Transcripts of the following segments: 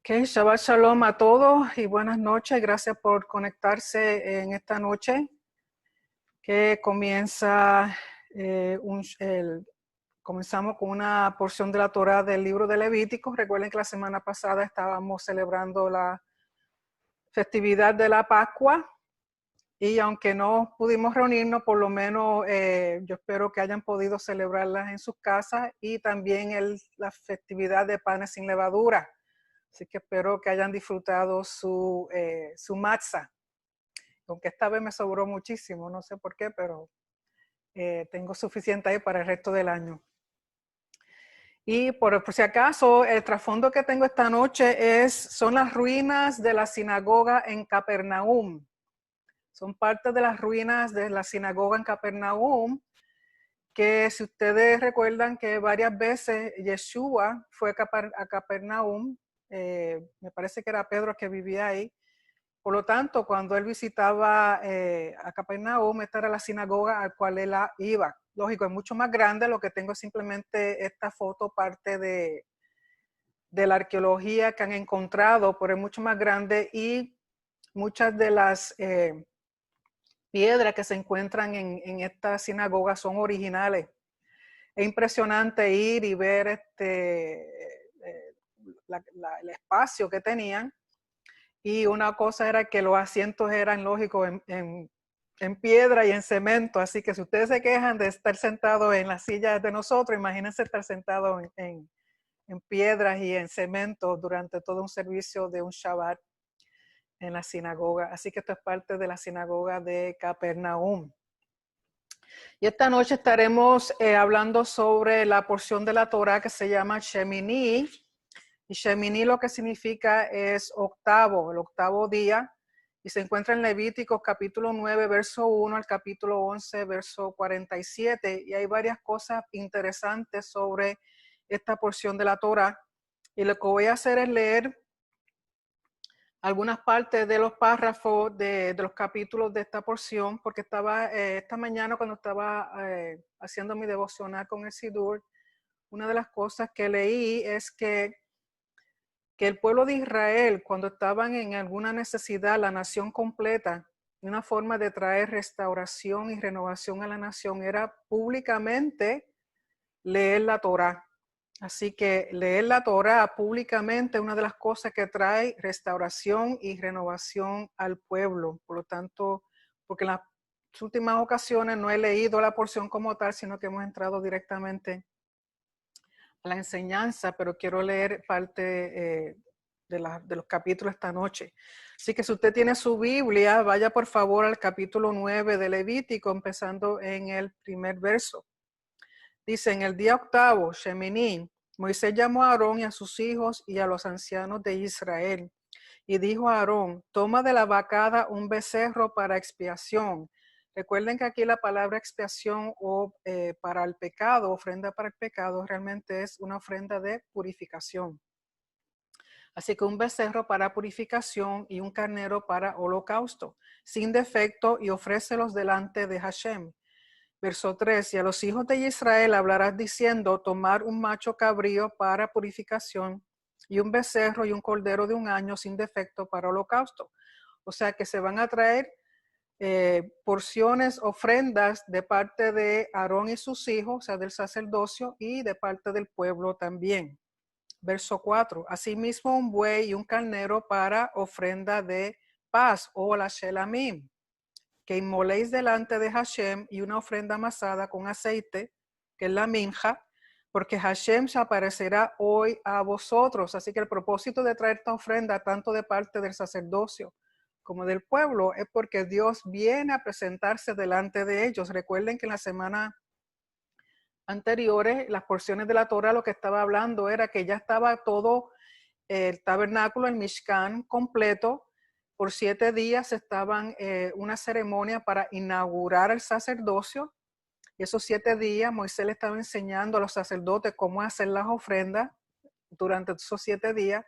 Shabbat Shalom a todos y buenas noches. Gracias por conectarse en esta noche que comienza, comenzamos con una porción de la Torá del libro de Levítico. Recuerden que la semana pasada estábamos celebrando la festividad de la Pascua y aunque no pudimos reunirnos, por lo menos yo espero que hayan podido celebrarlas en sus casas y también la festividad de panes sin levadura. Así que espero que hayan disfrutado su matzah. Aunque esta vez me sobró muchísimo, no sé por qué, pero tengo suficiente ahí para el resto del año. Y por si acaso, el trasfondo que tengo esta noche son las ruinas de la sinagoga en Capernaum. Son parte de las ruinas de la sinagoga en Capernaum, que si ustedes recuerdan que varias veces Yeshua fue a Capernaum, me parece que era Pedro que vivía ahí. Por lo tanto, cuando él visitaba a Capernaum, esta era la sinagoga al cual él iba. Lógico, es mucho más grande, lo que tengo es simplemente esta foto, parte de la arqueología que han encontrado, pero es mucho más grande y muchas de las piedras que se encuentran en esta sinagoga son originales. Es impresionante ir y ver el espacio que tenían. Y una cosa era que los asientos eran lógicos en piedra y en cemento. Así que si ustedes se quejan de estar sentados en las sillas de nosotros, imagínense estar sentados en piedras y en cemento durante todo un servicio de un Shabbat en la sinagoga. Así que esto es parte de la sinagoga de Capernaum. Y esta noche estaremos hablando sobre la porción de la Torah que se llama Shemini. Y Shemini lo que significa es octavo, el octavo día. Y se encuentra en Levíticos capítulo 9, verso 1 al capítulo 11, verso 47. Y hay varias cosas interesantes sobre esta porción de la Torah. Y lo que voy a hacer es leer algunas partes de los párrafos de los capítulos de esta porción, porque estaba esta mañana cuando estaba haciendo mi devocional con el Sidur, una de las cosas que leí es que el pueblo de Israel, cuando estaban en alguna necesidad, la nación completa, una forma de traer restauración y renovación a la nación era públicamente leer la Torá. Así que leer la Torá públicamente es una de las cosas que trae restauración y renovación al pueblo. Por lo tanto, porque en las últimas ocasiones no he leído la porción como tal, sino que hemos entrado directamente a la enseñanza, pero quiero leer parte de los capítulos esta noche. Así que si usted tiene su Biblia, vaya por favor al capítulo 9 de Levítico, empezando en el primer verso. Dice, en el día octavo, Shemini, Moisés llamó a Aarón y a sus hijos y a los ancianos de Israel. Y dijo a Aarón, toma de la vacada un becerro para expiación. Recuerden que aquí la palabra expiación o para el pecado, ofrenda para el pecado, realmente es una ofrenda de purificación. Así que un becerro para purificación y un carnero para holocausto, sin defecto, y ofrécelos delante de Hashem. Verso 3, y a los hijos de Israel hablarás diciendo, tomar un macho cabrío para purificación y un becerro y un cordero de un año sin defecto para holocausto. O sea que se van a traer porciones, ofrendas de parte de Aarón y sus hijos, o sea, del sacerdocio y de parte del pueblo también. Verso 4, asimismo un buey y un carnero para ofrenda de paz o la shelamim, que inmoléis delante de Hashem y una ofrenda amasada con aceite, que es la minja, porque Hashem se aparecerá hoy a vosotros. Así que el propósito de traer esta ofrenda, tanto de parte del sacerdocio como del pueblo, es porque Dios viene a presentarse delante de ellos. Recuerden que en la semana anteriores, las porciones de la Torah, lo que estaba hablando era que ya estaba todo el tabernáculo, el Mishkan completo. Por 7 días estaban una ceremonia para inaugurar el sacerdocio. Y esos 7 días Moisés le estaba enseñando a los sacerdotes cómo hacer las ofrendas durante esos 7 días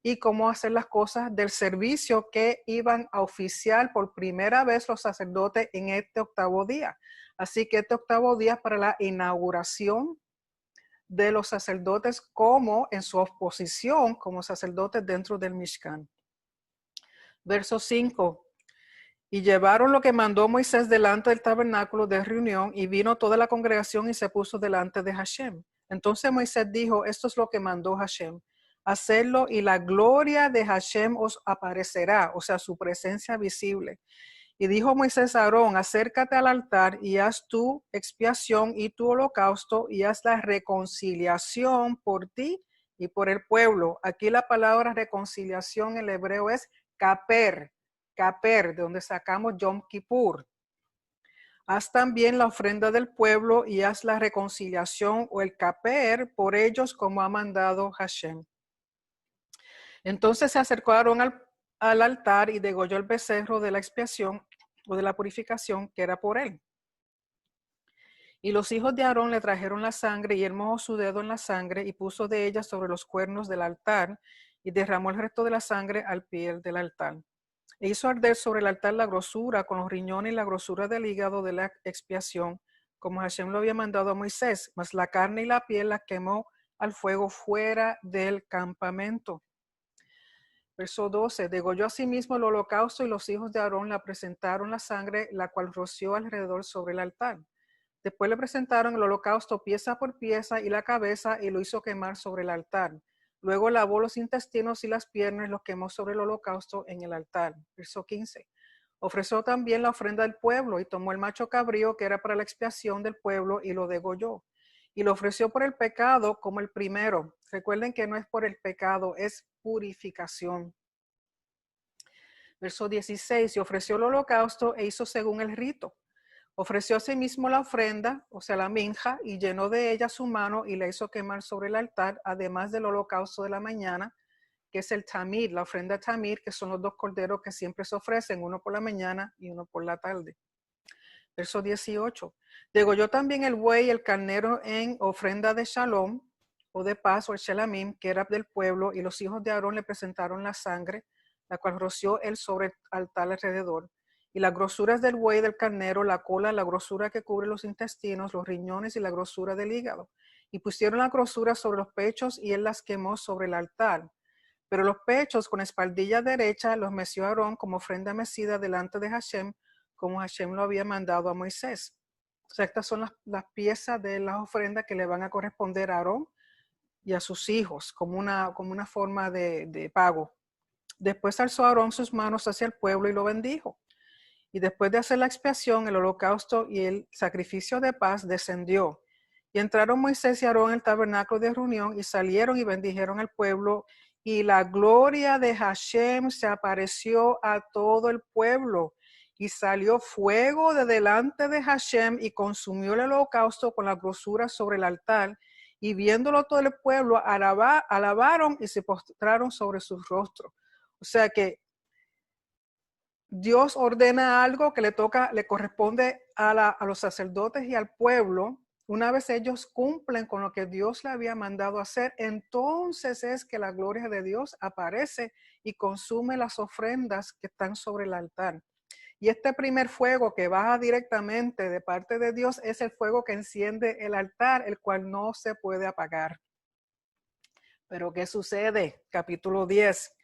y cómo hacer las cosas del servicio que iban a oficiar por primera vez los sacerdotes en este octavo día. Así que este octavo día es para la inauguración de los sacerdotes como en su oposición como sacerdotes dentro del Mishkan. Verso 5. Y llevaron lo que mandó Moisés delante del tabernáculo de reunión, y vino toda la congregación y se puso delante de Hashem. Entonces Moisés dijo, esto es lo que mandó Hashem, hacerlo y la gloria de Hashem os aparecerá, o sea, su presencia visible. Y dijo Moisés a Aarón, acércate al altar y haz tu expiación y tu holocausto y haz la reconciliación por ti y por el pueblo. Aquí la palabra reconciliación en hebreo es kaper, de donde sacamos Yom Kippur. Haz también la ofrenda del pueblo y haz la reconciliación o el kaper por ellos como ha mandado Hashem. Entonces se acercó Aarón al altar y degolló el becerro de la expiación o de la purificación que era por él. Y los hijos de Aarón le trajeron la sangre y él mojó su dedo en la sangre y puso de ella sobre los cuernos del altar y derramó el resto de la sangre al pie del altar. E hizo arder sobre el altar la grosura con los riñones y la grosura del hígado de la expiación, como Hashem lo había mandado a Moisés, mas la carne y la piel la quemó al fuego fuera del campamento. Verso 12. Degolló asimismo el holocausto y los hijos de Aarón le presentaron la sangre, la cual roció alrededor sobre el altar. Después le presentaron el holocausto pieza por pieza y la cabeza y lo hizo quemar sobre el altar. Luego lavó los intestinos y las piernas y los quemó sobre el holocausto en el altar. Verso 15. Ofreció también la ofrenda del pueblo y tomó el macho cabrío que era para la expiación del pueblo y lo degolló. Y lo ofreció por el pecado como el primero. Recuerden que no es por el pecado, es purificación. Verso 16. Y ofreció el holocausto e hizo según el rito. Ofreció asimismo la ofrenda, o sea, la minja, y llenó de ella su mano y la hizo quemar sobre el altar, además del holocausto de la mañana, que es el tamid, la ofrenda tamid, que son los dos corderos que siempre se ofrecen, uno por la mañana y uno por la tarde. Verso 18. Degolló también el buey y el carnero en ofrenda de shalom, o de paz, o el shelamim, que era del pueblo, y los hijos de Aarón le presentaron la sangre, la cual roció él sobre el altar alrededor. Y las grosuras del buey y del carnero, la cola, la grosura que cubre los intestinos, los riñones y la grosura del hígado. Y pusieron la grosura sobre los pechos y él las quemó sobre el altar. Pero los pechos con espaldilla derecha los meció Aarón como ofrenda mecida delante de Hashem, como Hashem lo había mandado a Moisés. O sea, estas son las piezas de las ofrendas que le van a corresponder a Aarón y a sus hijos como una forma de pago. Después alzó Aarón sus manos hacia el pueblo y lo bendijo. Y después de hacer la expiación, el holocausto y el sacrificio de paz descendió. Y entraron Moisés y Aarón en el tabernáculo de reunión y salieron y bendijeron al pueblo. Y la gloria de Hashem se apareció a todo el pueblo. Y salió fuego de delante de Hashem y consumió el holocausto con la grosura sobre el altar. Y viéndolo todo el pueblo, alabaron y se postraron sobre sus rostros. O sea que Dios ordena algo que le corresponde a los sacerdotes y al pueblo. Una vez ellos cumplen con lo que Dios le había mandado hacer, entonces es que la gloria de Dios aparece y consume las ofrendas que están sobre el altar. Y este primer fuego que baja directamente de parte de Dios es el fuego que enciende el altar, el cual no se puede apagar. Pero ¿qué sucede? Capítulo 10.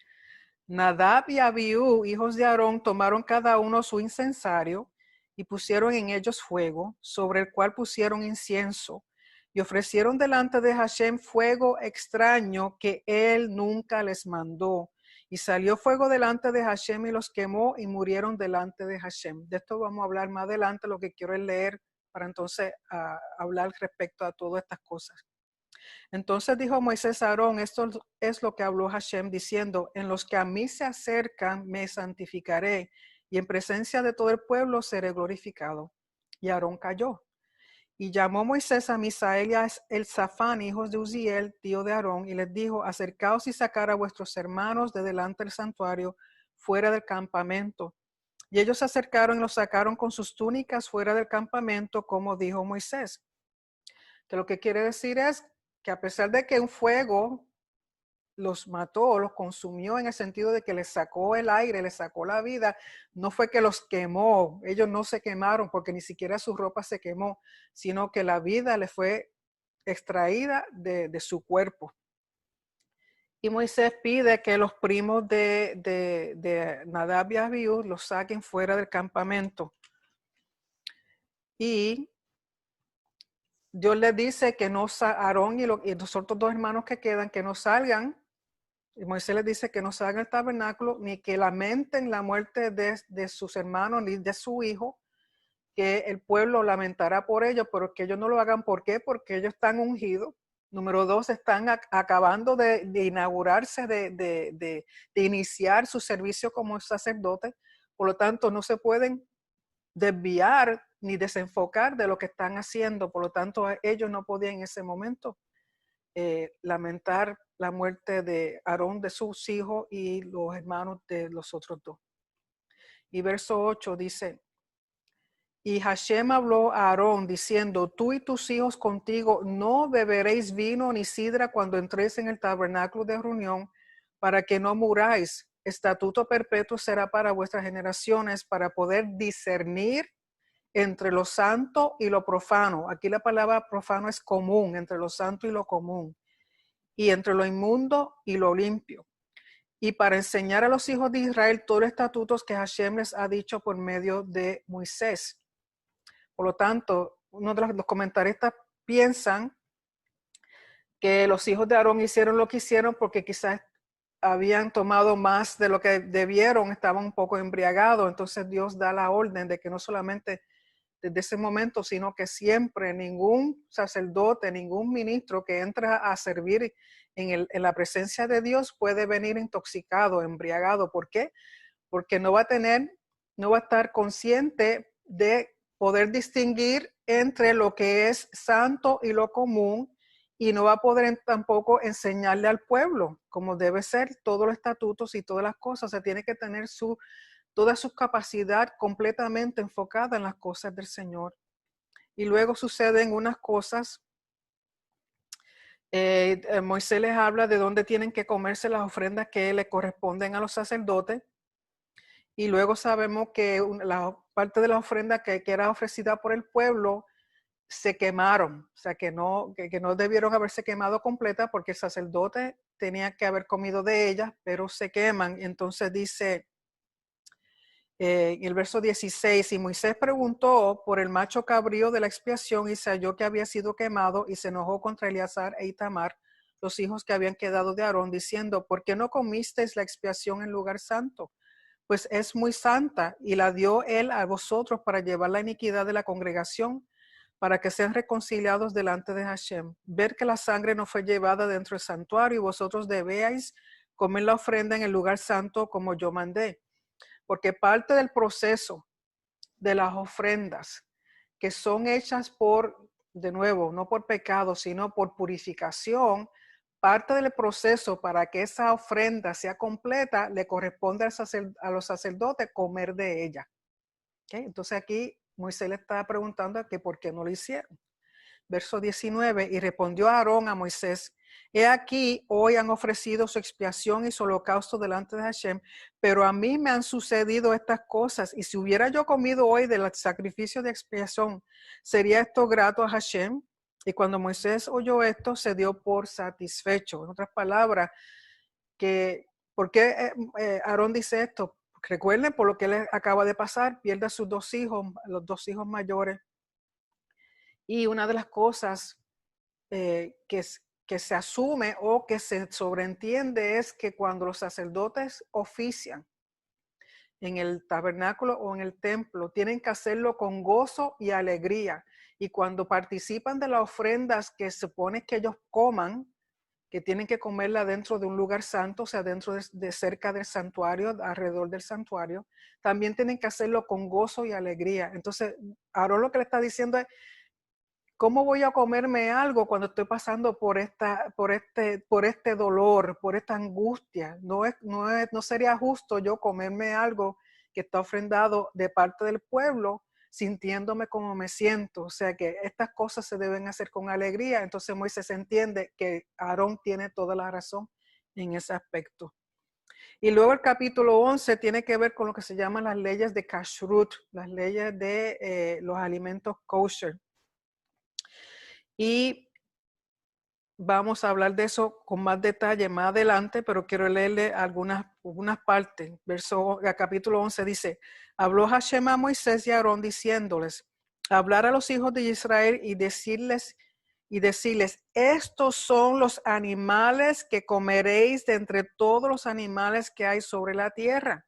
Nadab y Abiú, hijos de Aarón, tomaron cada uno su incensario y pusieron en ellos fuego, sobre el cual pusieron incienso, y ofrecieron delante de Hashem fuego extraño que él nunca les mandó. Y salió fuego delante de Hashem y los quemó y murieron delante de Hashem. De esto vamos a hablar más adelante, lo que quiero es leer para entonces hablar respecto a todas estas cosas. Entonces dijo Moisés a Aarón, esto es lo que habló Hashem diciendo, en los que a mí se acercan me santificaré y en presencia de todo el pueblo seré glorificado. Y Aarón cayó. Y llamó Moisés a Misael y a Elzafán, hijos de Uziel, tío de Aarón, y les dijo, acercaos y sacar a vuestros hermanos de delante del santuario, fuera del campamento. Y ellos se acercaron y los sacaron con sus túnicas fuera del campamento, como dijo Moisés. Que lo que quiere decir es que a pesar de que un fuego los mató, los consumió en el sentido de que les sacó el aire, les sacó la vida, no fue que los quemó, ellos no se quemaron porque ni siquiera su ropa se quemó, sino que la vida les fue extraída de su cuerpo. Y Moisés pide que los primos de Nadab y Abiú los saquen fuera del campamento. Y Dios les dice que no, Aarón y los otros dos hermanos que quedan, que no salgan. Y Moisés les dice que no salgan del tabernáculo, ni que lamenten la muerte de sus hermanos, ni de su hijo, que el pueblo lamentará por ellos, pero que ellos no lo hagan. ¿Por qué? Porque ellos están ungidos. Número 2, están acabando de inaugurarse, de iniciar su servicio como sacerdote. Por lo tanto, no se pueden desviar ni desenfocar de lo que están haciendo. Por lo tanto, ellos no podían en ese momento lamentar la muerte de Aarón, de sus hijos y los hermanos de los otros dos. Y verso 8 dice: y Hashem habló a Aarón diciendo: tú y tus hijos contigo no beberéis vino ni sidra cuando entréis en el tabernáculo de reunión, para que no muráis. Estatuto perpetuo será para vuestras generaciones, para poder discernir entre lo santo y lo profano. Aquí la palabra profano es común, entre lo santo y lo común, y entre lo inmundo y lo limpio. Y para enseñar a los hijos de Israel todos los estatutos que Hashem les ha dicho por medio de Moisés. Por lo tanto, uno de los comentaristas piensan que los hijos de Aarón hicieron lo que hicieron porque quizás habían tomado más de lo que debieron, estaban un poco embriagados. Entonces Dios da la orden de que no solamente desde ese momento, sino que siempre ningún sacerdote, ningún ministro que entra a servir en la presencia de Dios puede venir intoxicado, embriagado. ¿Por qué? Porque no va a estar consciente de poder distinguir entre lo que es santo y lo común, y no va a poder tampoco enseñarle al pueblo como debe ser todos los estatutos y todas las cosas. Se tiene que tener toda su capacidad completamente enfocada en las cosas del Señor. Y luego suceden unas cosas. Moisés les habla de dónde tienen que comerse las ofrendas que le corresponden a los sacerdotes. Y luego sabemos que la parte de la ofrenda que era ofrecida por el pueblo se quemaron. O sea, que no debieron haberse quemado completa, porque el sacerdote tenía que haber comido de ellas, pero se queman. Entonces dice en el verso 16: y Moisés preguntó por el macho cabrío de la expiación, y se halló que había sido quemado, y se enojó contra Eleazar e Itamar, los hijos que habían quedado de Aarón, diciendo: ¿por qué no comisteis la expiación en lugar santo? Pues es muy santa, y la dio él a vosotros para llevar la iniquidad de la congregación, para que sean reconciliados delante de Hashem. Ver que la sangre no fue llevada dentro del santuario, y vosotros debéis comer la ofrenda en el lugar santo como yo mandé. Porque parte del proceso de las ofrendas que son hechas de nuevo, no por pecado, sino por purificación, parte del proceso para que esa ofrenda sea completa, le corresponde a los sacerdotes comer de ella. ¿Okay? Entonces aquí Moisés le está preguntando que por qué no lo hicieron. Verso 19: y respondió Aarón a Moisés: he aquí, hoy han ofrecido su expiación y su holocausto delante de Hashem, pero a mí me han sucedido estas cosas, y si hubiera yo comido hoy del sacrificio de expiación, ¿sería esto grato a Hashem? Y cuando Moisés oyó esto, se dio por satisfecho. En otras palabras, ¿por qué Aarón dice esto? Recuerden, por lo que le acaba de pasar, pierde a sus dos hijos, los dos hijos mayores. Y una de las cosas que se asume o que se sobreentiende es que cuando los sacerdotes ofician en el tabernáculo o en el templo, tienen que hacerlo con gozo y alegría. Y cuando participan de las ofrendas que se supone que ellos coman, que tienen que comerla dentro de un lugar santo, o sea, dentro de cerca del santuario, alrededor del santuario, también tienen que hacerlo con gozo y alegría. Entonces, Aarón lo que le está diciendo es: ¿cómo voy a comerme algo cuando estoy pasando por este dolor, por esta angustia? No sería justo yo comerme algo que está ofrendado de parte del pueblo, sintiéndome como me siento. O sea que estas cosas se deben hacer con alegría. Entonces Moisés entiende que Aarón tiene toda la razón en ese aspecto. Y luego el capítulo 11 tiene que ver con lo que se llaman las leyes de kashrut, las leyes de los alimentos kosher. Y vamos a hablar de eso con más detalle más adelante, pero quiero leerle algunas partes. Capítulo 11 dice, habló Hashem a Moisés y a Aarón diciéndoles, hablar a los hijos de Israel y decirles, estos son los animales que comeréis de entre todos los animales que hay sobre la tierra.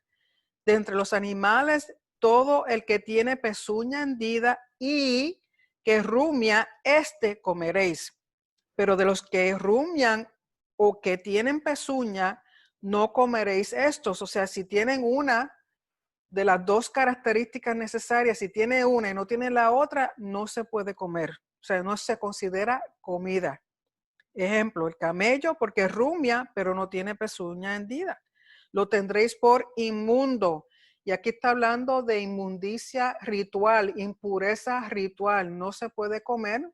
De entre los animales, todo el que tiene pezuña hendida y que rumia, comeréis. Pero de los que rumian o que tienen pezuña, no comeréis estos. O sea, si tienen una de las dos características necesarias, si tiene una y no tiene la otra, no se puede comer. O sea, no se considera comida. Ejemplo, el camello porque rumia, pero no tiene pezuña hendida. Lo tendréis por inmundo. Y aquí está hablando de inmundicia ritual, impureza ritual. No se puede comer.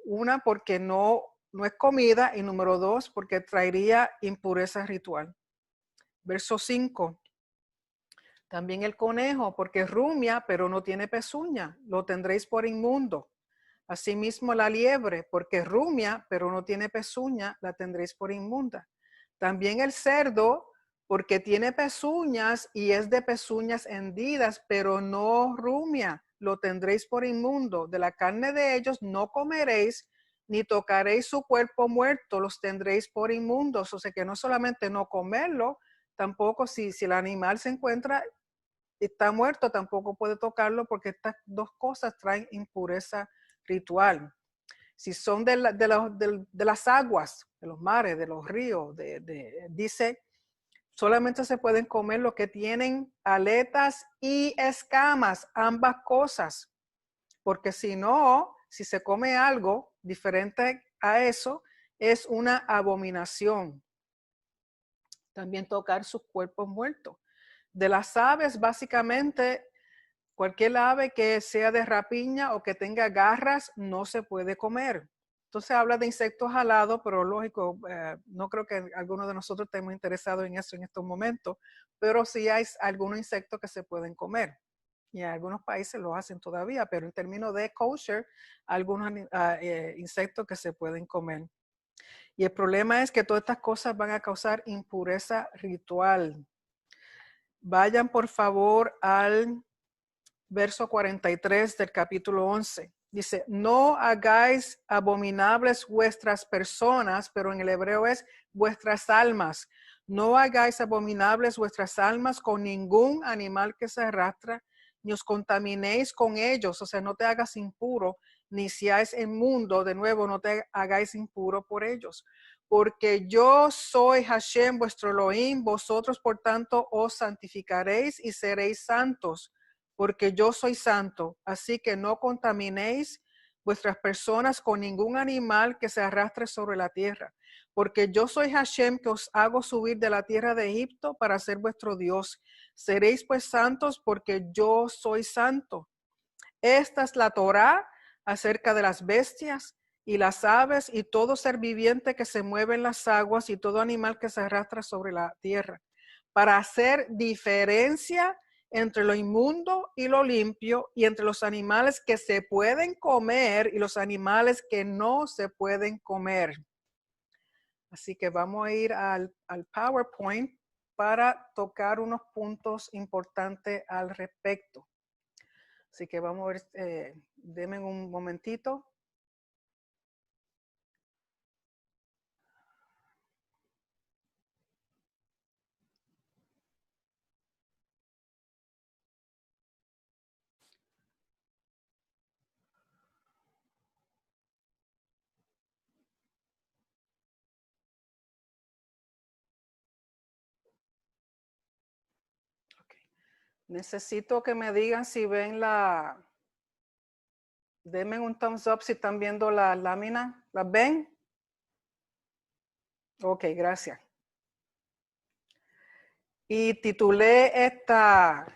Una, porque no es comida. Y número 2, porque traería impureza ritual. Verso 5. También el conejo, porque rumia, pero no tiene pezuña. Lo tendréis por inmundo. Asimismo la liebre, porque rumia, pero no tiene pezuña, la tendréis por inmunda. También el cerdo, porque tiene pezuñas y es de pezuñas hendidas, pero no rumia, lo tendréis por inmundo. De la carne de ellos no comeréis, ni tocaréis su cuerpo muerto, los tendréis por inmundos. O sea que no solamente no comerlo, tampoco si el animal se encuentra, está muerto, tampoco puede tocarlo porque estas dos cosas traen impureza ritual. Si son de las aguas, de los mares, de los ríos, dice, solamente se pueden comer los que tienen aletas y escamas, ambas cosas, porque si no, si se come algo diferente a eso, es una abominación. También tocar sus cuerpos muertos. De las aves, básicamente, cualquier ave que sea de rapiña o que tenga garras no se puede comer. Entonces habla de insectos alados, pero lógico, no creo que alguno de nosotros estemos interesados en eso en estos momentos, pero sí hay algunos insectos que se pueden comer. Y en algunos países lo hacen todavía, pero en términos de kosher, algunos insectos que se pueden comer. Y el problema es que todas estas cosas van a causar impureza ritual. Vayan por favor al verso 43 del capítulo 11. Dice, no hagáis abominables vuestras personas, pero en el hebreo es vuestras almas. No hagáis abominables vuestras almas con ningún animal que se arrastra, ni os contaminéis con ellos, o sea, no te hagas impuro, ni seáis inmundo, de nuevo, no te hagáis impuro por ellos. Porque yo soy Hashem, vuestro Elohim, vosotros por tanto os santificaréis y seréis santos, porque yo soy santo, así que no contaminéis vuestras personas con ningún animal que se arrastre sobre la tierra, porque yo soy Hashem que os hago subir de la tierra de Egipto para ser vuestro Dios. Seréis pues santos porque yo soy santo. Esta es la Torá acerca de las bestias y las aves y todo ser viviente que se mueve en las aguas y todo animal que se arrastra sobre la tierra, para hacer diferencia entre lo inmundo y lo limpio, y entre los animales que se pueden comer y los animales que no se pueden comer. Así que vamos a ir al PowerPoint para tocar unos puntos importantes al respecto. Así que vamos a ver, denme un momentito. Necesito que me digan si ven denme un thumbs up si están viendo la lámina. ¿Las ven? Ok, gracias. Y titulé esta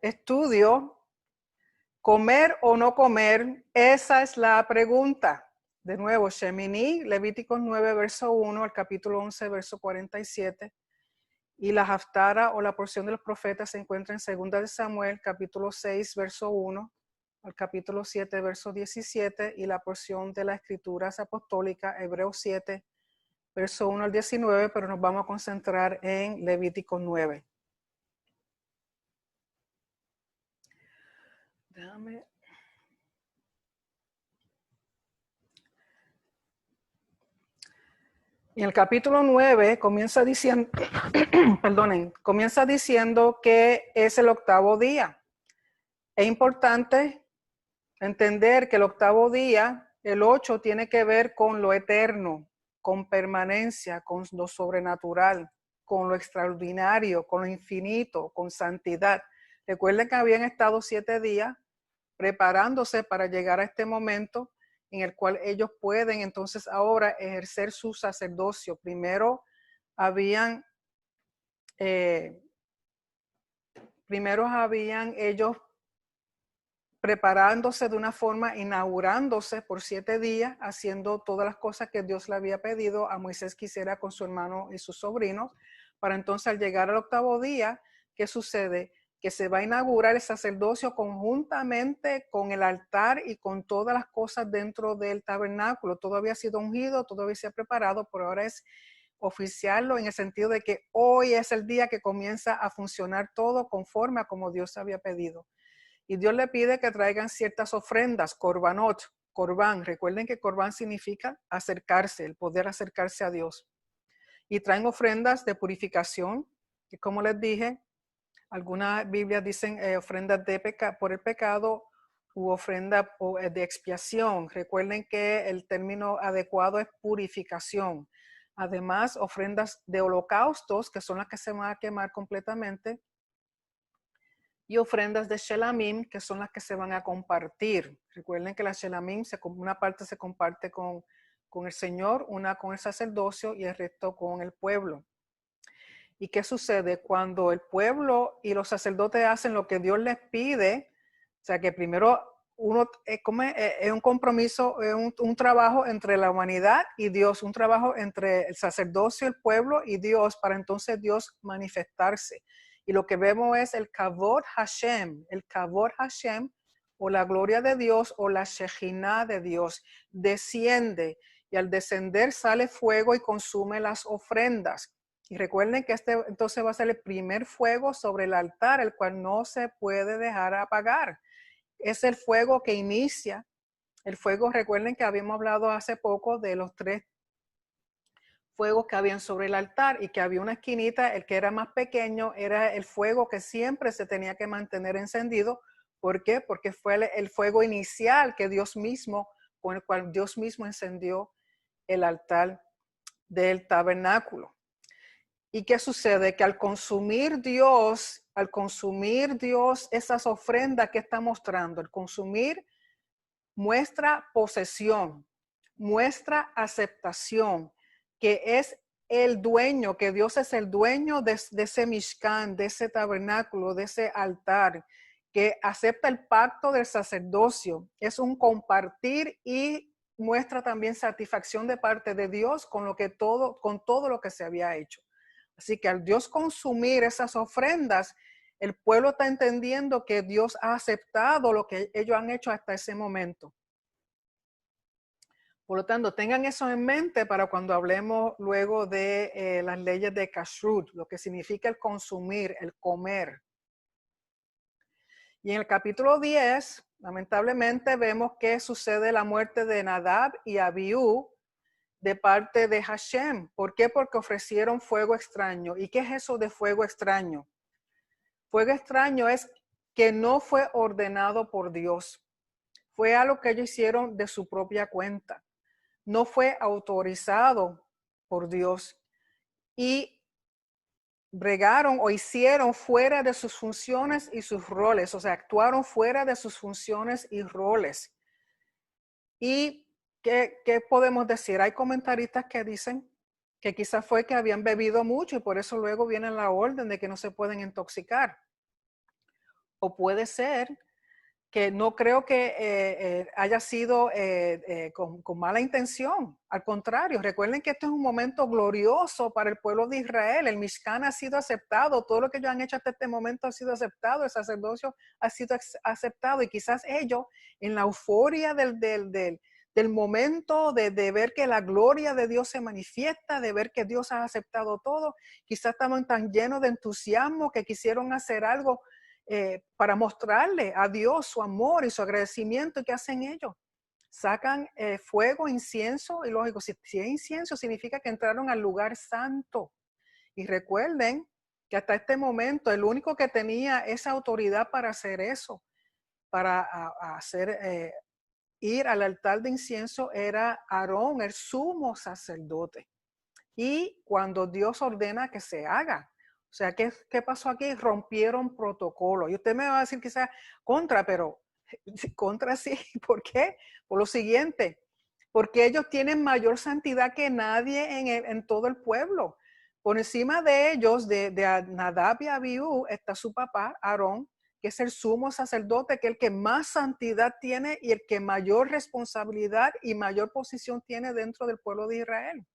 estudio, ¿comer o no comer? Esa es la pregunta. De nuevo, Shemini, Levíticos 9, verso 1, al capítulo 11, verso 47. Y la Haftara o la porción de los profetas se encuentra en 2 de Samuel, capítulo 6, verso 1 al capítulo 7, verso 17, y la porción de las Escrituras Apostólicas, Hebreos 7, verso 1 al 19, pero nos vamos a concentrar en Levítico 9. Déjame. Y el capítulo 9 comienza diciendo, comienza diciendo que es el octavo día. Es importante entender que el octavo día, el 8, tiene que ver con lo eterno, con permanencia, con lo sobrenatural, con lo extraordinario, con lo infinito, con santidad. Recuerden que habían estado 7 días preparándose para llegar a este momento en el cual ellos pueden entonces ahora ejercer su sacerdocio. Primero habían ellos preparándose de una forma, inaugurándose por 7 días, haciendo todas las cosas que Dios le había pedido a Moisés que hiciera con su hermano y sus sobrinos, para entonces al llegar al octavo día, ¿qué sucede? Que se va a inaugurar el sacerdocio conjuntamente con el altar y con todas las cosas dentro del tabernáculo. Todo había sido ungido, todo había sido preparado, pero ahora es oficiarlo en el sentido de que hoy es el día que comienza a funcionar todo conforme a como Dios había pedido. Y Dios le pide que traigan ciertas ofrendas, korbanot, corbán. Recuerden que corbán significa acercarse, el poder acercarse a Dios. Y traen ofrendas de purificación, y como les dije, algunas Biblias dicen ofrendas por el pecado u ofrenda de expiación. Recuerden que el término adecuado es purificación. Además, ofrendas de holocaustos, que son las que se van a quemar completamente, y ofrendas de Shelamim, que son las que se van a compartir. Recuerden que las Shelamim, una parte se comparte con el Señor, una con el sacerdocio y el resto con el pueblo. ¿Y qué sucede? Cuando el pueblo y los sacerdotes hacen lo que Dios les pide, o sea que primero es un compromiso, es un trabajo entre la humanidad y Dios, un trabajo entre el sacerdocio, el pueblo y Dios, para entonces Dios manifestarse. Y lo que vemos es el Kavod Hashem, o la gloria de Dios o la Shejinah de Dios, desciende y al descender sale fuego y consume las ofrendas. Y recuerden que este entonces va a ser el primer fuego sobre el altar, el cual no se puede dejar apagar. Es el fuego que inicia. El fuego, recuerden que habíamos hablado hace poco de los 3 fuegos que habían sobre el altar y que había una esquinita, el que era más pequeño era el fuego que siempre se tenía que mantener encendido. ¿Por qué? Porque fue el fuego inicial que Dios mismo, con el cual Dios mismo encendió el altar del tabernáculo. ¿Y qué sucede? Que al consumir Dios esas ofrendas que está mostrando, el consumir muestra posesión, muestra aceptación, que es el dueño, que Dios es el dueño de ese Mishkan, de ese tabernáculo, de ese altar, que acepta el pacto del sacerdocio. Es un compartir y muestra también satisfacción de parte de Dios con todo lo que se había hecho. Así que al Dios consumir esas ofrendas, el pueblo está entendiendo que Dios ha aceptado lo que ellos han hecho hasta ese momento. Por lo tanto, tengan eso en mente para cuando hablemos luego de las leyes de Kashrut, lo que significa el consumir, el comer. Y en el capítulo 10, lamentablemente, vemos que sucede la muerte de Nadab y Abiú de parte de Hashem. ¿Por qué? Porque ofrecieron fuego extraño. ¿Y qué es eso de fuego extraño? Fuego extraño es que no fue ordenado por Dios. Fue algo que ellos hicieron de su propia cuenta. No fue autorizado por Dios. Y bregaron o hicieron fuera de sus funciones y sus roles. O sea, actuaron fuera de sus funciones y roles. ¿Y qué podemos decir? Hay comentaristas que dicen que quizás fue que habían bebido mucho y por eso luego viene la orden de que no se pueden intoxicar. O puede ser que no creo que haya sido con mala intención. Al contrario, recuerden que esto es un momento glorioso para el pueblo de Israel. El Mishkan ha sido aceptado, todo lo que ellos han hecho hasta este momento ha sido aceptado, el sacerdocio ha sido aceptado, y quizás ellos, en la euforia del momento de ver que la gloria de Dios se manifiesta, de ver que Dios ha aceptado todo, quizás estaban tan llenos de entusiasmo que quisieron hacer algo para mostrarle a Dios su amor y su agradecimiento. ¿Qué hacen ellos? Sacan fuego, incienso, y lógico, si es incienso significa que entraron al lugar santo. Y recuerden que hasta este momento el único que tenía esa autoridad para hacer eso, para hacer ir al altar de incienso, era Aarón, el sumo sacerdote. Y cuando Dios ordena que se haga, o sea, ¿qué pasó aquí? Rompieron protocolo. Y usted me va a decir quizás contra, pero contra sí. ¿Por qué? Por lo siguiente, porque ellos tienen mayor santidad que nadie en todo el pueblo. Por encima de ellos, de Nadab y Abiú, está su papá, Aarón, que es el sumo sacerdote, que es el que más santidad tiene y el que mayor responsabilidad y mayor posición tiene dentro del pueblo de Israel.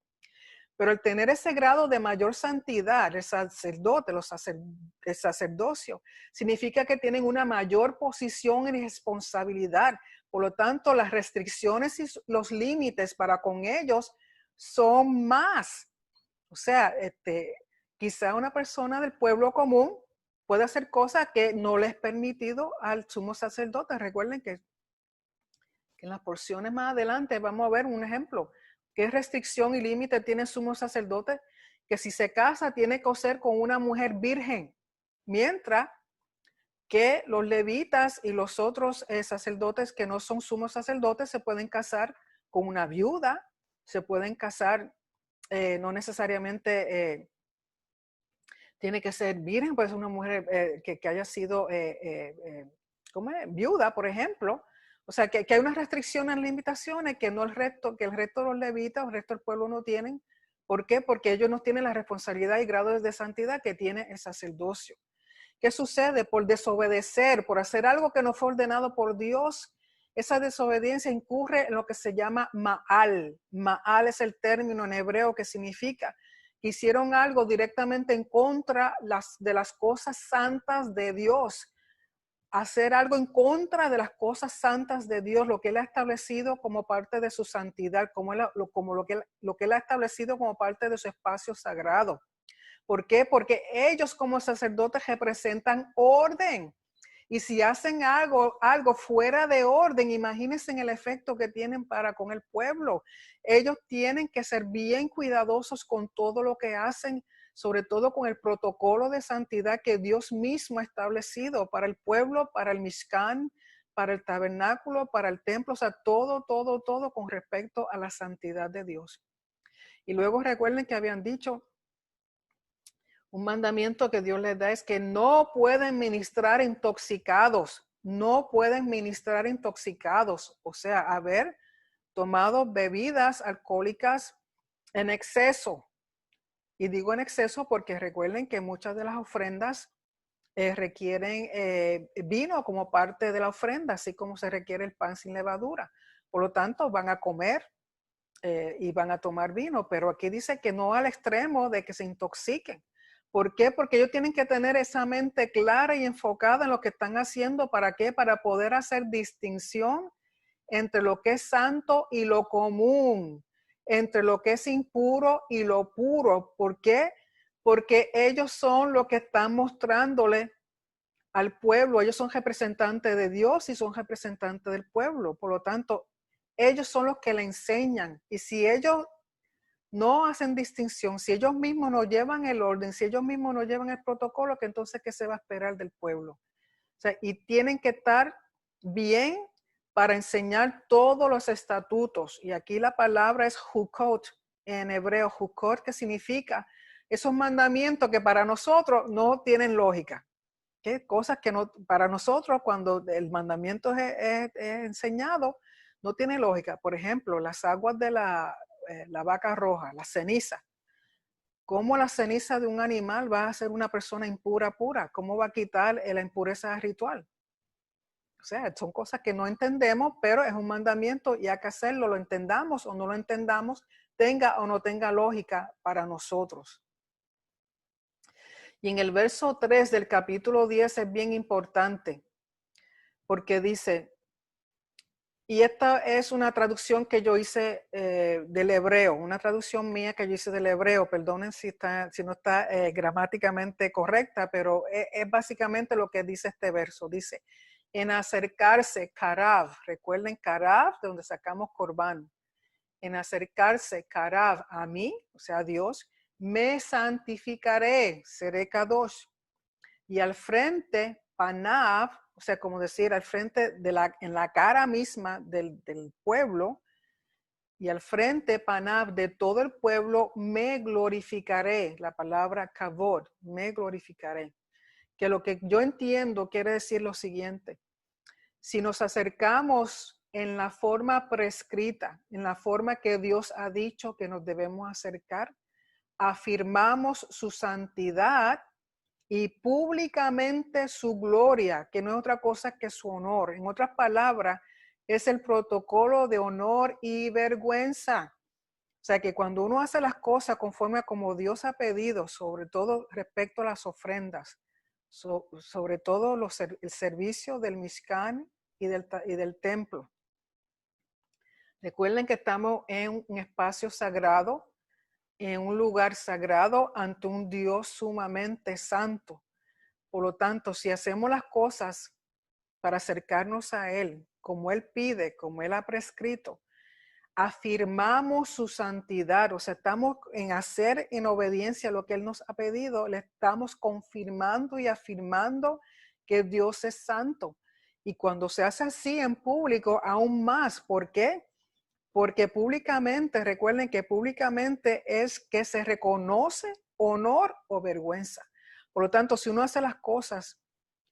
Pero el tener ese grado de mayor santidad, el sacerdote, el sacerdocio, significa que tienen una mayor posición y responsabilidad. Por lo tanto, las restricciones y los límites para con ellos son más. O sea, quizá una persona del pueblo común puede hacer cosas que no les es permitido al sumo sacerdote. Recuerden que en las porciones más adelante vamos a ver un ejemplo. ¿Qué restricción y límite tiene el sumo sacerdote? Que si se casa tiene que ser con una mujer virgen, mientras que los levitas y los otros sacerdotes que no son sumos sacerdotes se pueden casar con una viuda, se pueden casar, no necesariamente tiene que ser virgen, puede ser una mujer que haya sido viuda, por ejemplo. O sea, que hay unas restricciones, limitaciones que no el resto, que el resto de los levitas, el resto del pueblo no tienen. ¿Por qué? Porque ellos no tienen la responsabilidad y grados de santidad que tiene el sacerdocio. ¿Qué sucede? Por desobedecer, por hacer algo que no fue ordenado por Dios, esa desobediencia incurre en lo que se llama ma'al. Ma'al es el término en hebreo que significa que hicieron algo directamente en contra de las cosas santas de Dios. Hacer algo en contra de las cosas santas de Dios, lo que Él ha establecido como parte de su santidad, como lo que Él ha establecido como parte de su espacio sagrado. ¿Por qué? Porque ellos como sacerdotes representan orden. Y si hacen algo fuera de orden, imagínense en el efecto que tienen para con el pueblo. Ellos tienen que ser bien cuidadosos con todo lo que hacen, sobre todo con el protocolo de santidad que Dios mismo ha establecido para el pueblo, para el Mishkan, para el tabernáculo, para el templo, o sea, todo con respecto a la santidad de Dios. Y luego recuerden que habían dicho, un mandamiento que Dios les da es que no pueden ministrar intoxicados, no pueden ministrar intoxicados, o sea, haber tomado bebidas alcohólicas en exceso. Y digo en exceso porque recuerden que muchas de las ofrendas requieren vino como parte de la ofrenda, así como se requiere el pan sin levadura. Por lo tanto, van a comer y van a tomar vino, pero aquí dice que no al extremo de que se intoxiquen. ¿Por qué? Porque ellos tienen que tener esa mente clara y enfocada en lo que están haciendo. ¿Para qué? Para poder hacer distinción entre lo que es santo y lo común, entre lo que es impuro y lo puro. ¿Por qué? Porque ellos son los que están mostrándole al pueblo. Ellos son representantes de Dios y son representantes del pueblo. Por lo tanto, ellos son los que le enseñan. Y si ellos no hacen distinción, si ellos mismos no llevan el orden, si ellos mismos no llevan el protocolo, que entonces ¿qué se va a esperar del pueblo? O sea, y tienen que estar bien para enseñar todos los estatutos. Y aquí la palabra es hukot en hebreo, hukot, que significa esos mandamientos que para nosotros no tienen lógica. ¿Qué? Cosas que no, para nosotros cuando el mandamiento es enseñado, no tiene lógica. Por ejemplo, las aguas de la vaca roja, la ceniza. ¿Cómo la ceniza de un animal va a ser una persona impura pura? ¿Cómo va a quitar la impureza ritual? O sea, son cosas que no entendemos, pero es un mandamiento y hay que hacerlo, lo entendamos o no lo entendamos, tenga o no tenga lógica para nosotros. Y en el verso 3 del capítulo 10 es bien importante, porque dice, y esta es una traducción que yo hice del hebreo, una traducción mía que yo hice del hebreo, perdonen si no está gramáticamente correcta, pero es básicamente lo que dice este verso. Dice, en acercarse, Karav, recuerden Karav, de donde sacamos Corbán, en acercarse Karav a mí, o sea, a Dios, me santificaré, seré Kadosh. Y al frente, Panav, o sea, como decir, al frente en la cara misma del pueblo, y al frente, Panav, de todo el pueblo, me glorificaré. La palabra kavod, me glorificaré. Que lo que yo entiendo quiere decir lo siguiente. Si nos acercamos en la forma prescrita, en la forma que Dios ha dicho que nos debemos acercar, afirmamos su santidad y públicamente su gloria, que no es otra cosa que su honor. En otras palabras, es el protocolo de honor y vergüenza. O sea que cuando uno hace las cosas conforme a como Dios ha pedido, sobre todo respecto a las ofrendas, sobre todo el servicio del Mishkan y del templo. Recuerden que estamos en un espacio sagrado, en un lugar sagrado ante un Dios sumamente santo. Por lo tanto, si hacemos las cosas para acercarnos a Él, como Él pide, como Él ha prescrito, afirmamos su santidad, o sea, estamos en hacer en obediencia a lo que Él nos ha pedido, le estamos confirmando y afirmando que Dios es santo. Y cuando se hace así en público, aún más. ¿Por qué? Porque públicamente, recuerden que públicamente es que se reconoce honor o vergüenza. Por lo tanto, si uno hace las cosas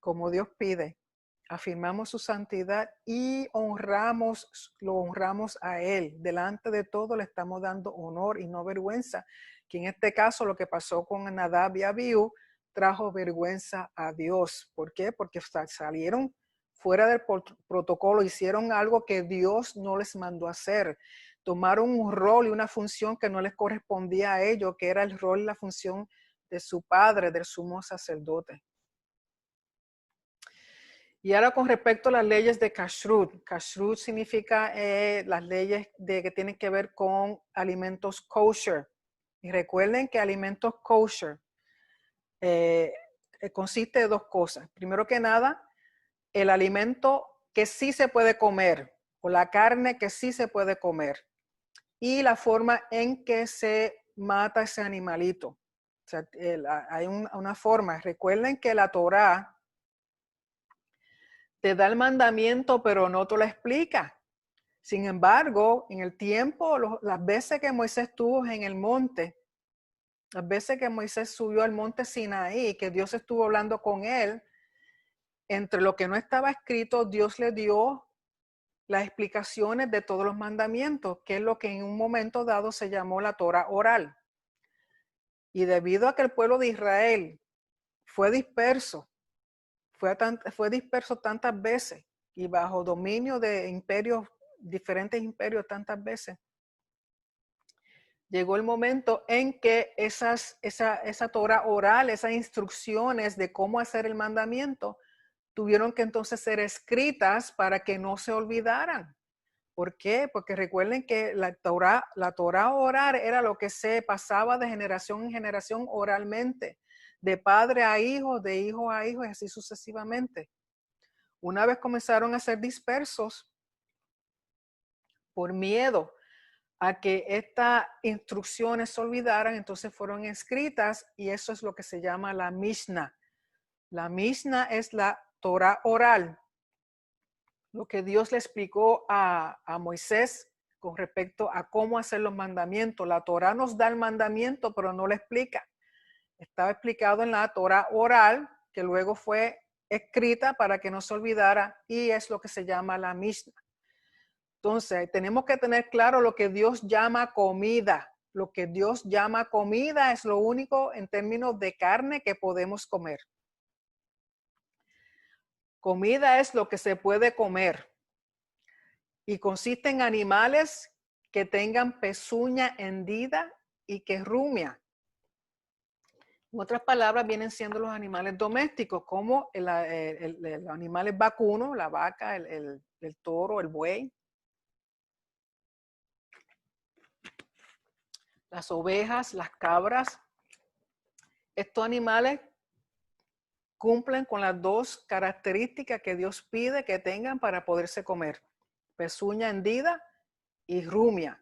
como Dios pide, afirmamos su santidad y lo honramos a Él. Delante de todo le estamos dando honor y no vergüenza. Que en este caso lo que pasó con Nadab y Abiú trajo vergüenza a Dios. ¿Por qué? Porque salieron fuera del protocolo, hicieron algo que Dios no les mandó a hacer. Tomaron un rol y una función que no les correspondía a ellos, que era el rol y la función de su padre, del sumo sacerdote. Y ahora con respecto a las leyes de Kashrut. Kashrut significa las leyes que tienen que ver con alimentos kosher. Y recuerden que alimentos kosher consiste de dos cosas. Primero que nada, el alimento que sí se puede comer o la carne que sí se puede comer y la forma en que se mata ese animalito. O sea, hay una forma. Recuerden que la Torá te da el mandamiento, pero no te lo explica. Sin embargo, en el tiempo, las veces que Moisés estuvo en el monte, las veces que Moisés subió al monte Sinaí, que Dios estuvo hablando con él, entre lo que no estaba escrito, Dios le dio las explicaciones de todos los mandamientos, que es lo que en un momento dado se llamó la Torah oral. Y debido a que el pueblo de Israel fue disperso, fue disperso tantas veces y bajo dominio de imperios, diferentes imperios tantas veces, llegó el momento en que esa Torah oral, esas instrucciones de cómo hacer el mandamiento, tuvieron que entonces ser escritas para que no se olvidaran. ¿Por qué? Porque recuerden que la Torah oral era lo que se pasaba de generación en generación oralmente, de padre a hijo, de hijo a hijo y así sucesivamente. Una vez comenzaron a ser dispersos por miedo a que estas instrucciones se olvidaran, entonces fueron escritas y eso es lo que se llama la Mishnah. La Mishnah es la Torah oral, lo que Dios le explicó a Moisés con respecto a cómo hacer los mandamientos. La Torah nos da el mandamiento, pero no lo explica. Estaba explicado en la Torah oral, que luego fue escrita para que no se olvidara, y es lo que se llama la Mishnah. Entonces, tenemos que tener claro lo que Dios llama comida. Lo que Dios llama comida es lo único en términos de carne que podemos comer. Comida es lo que se puede comer y consiste en animales que tengan pezuña hendida y que rumia. En otras palabras, vienen siendo los animales domésticos, como los animales vacunos, la vaca, el toro, el buey, las ovejas, las cabras. Estos animales cumplen con las dos características que Dios pide que tengan para poderse comer: pezuña hendida y rumia.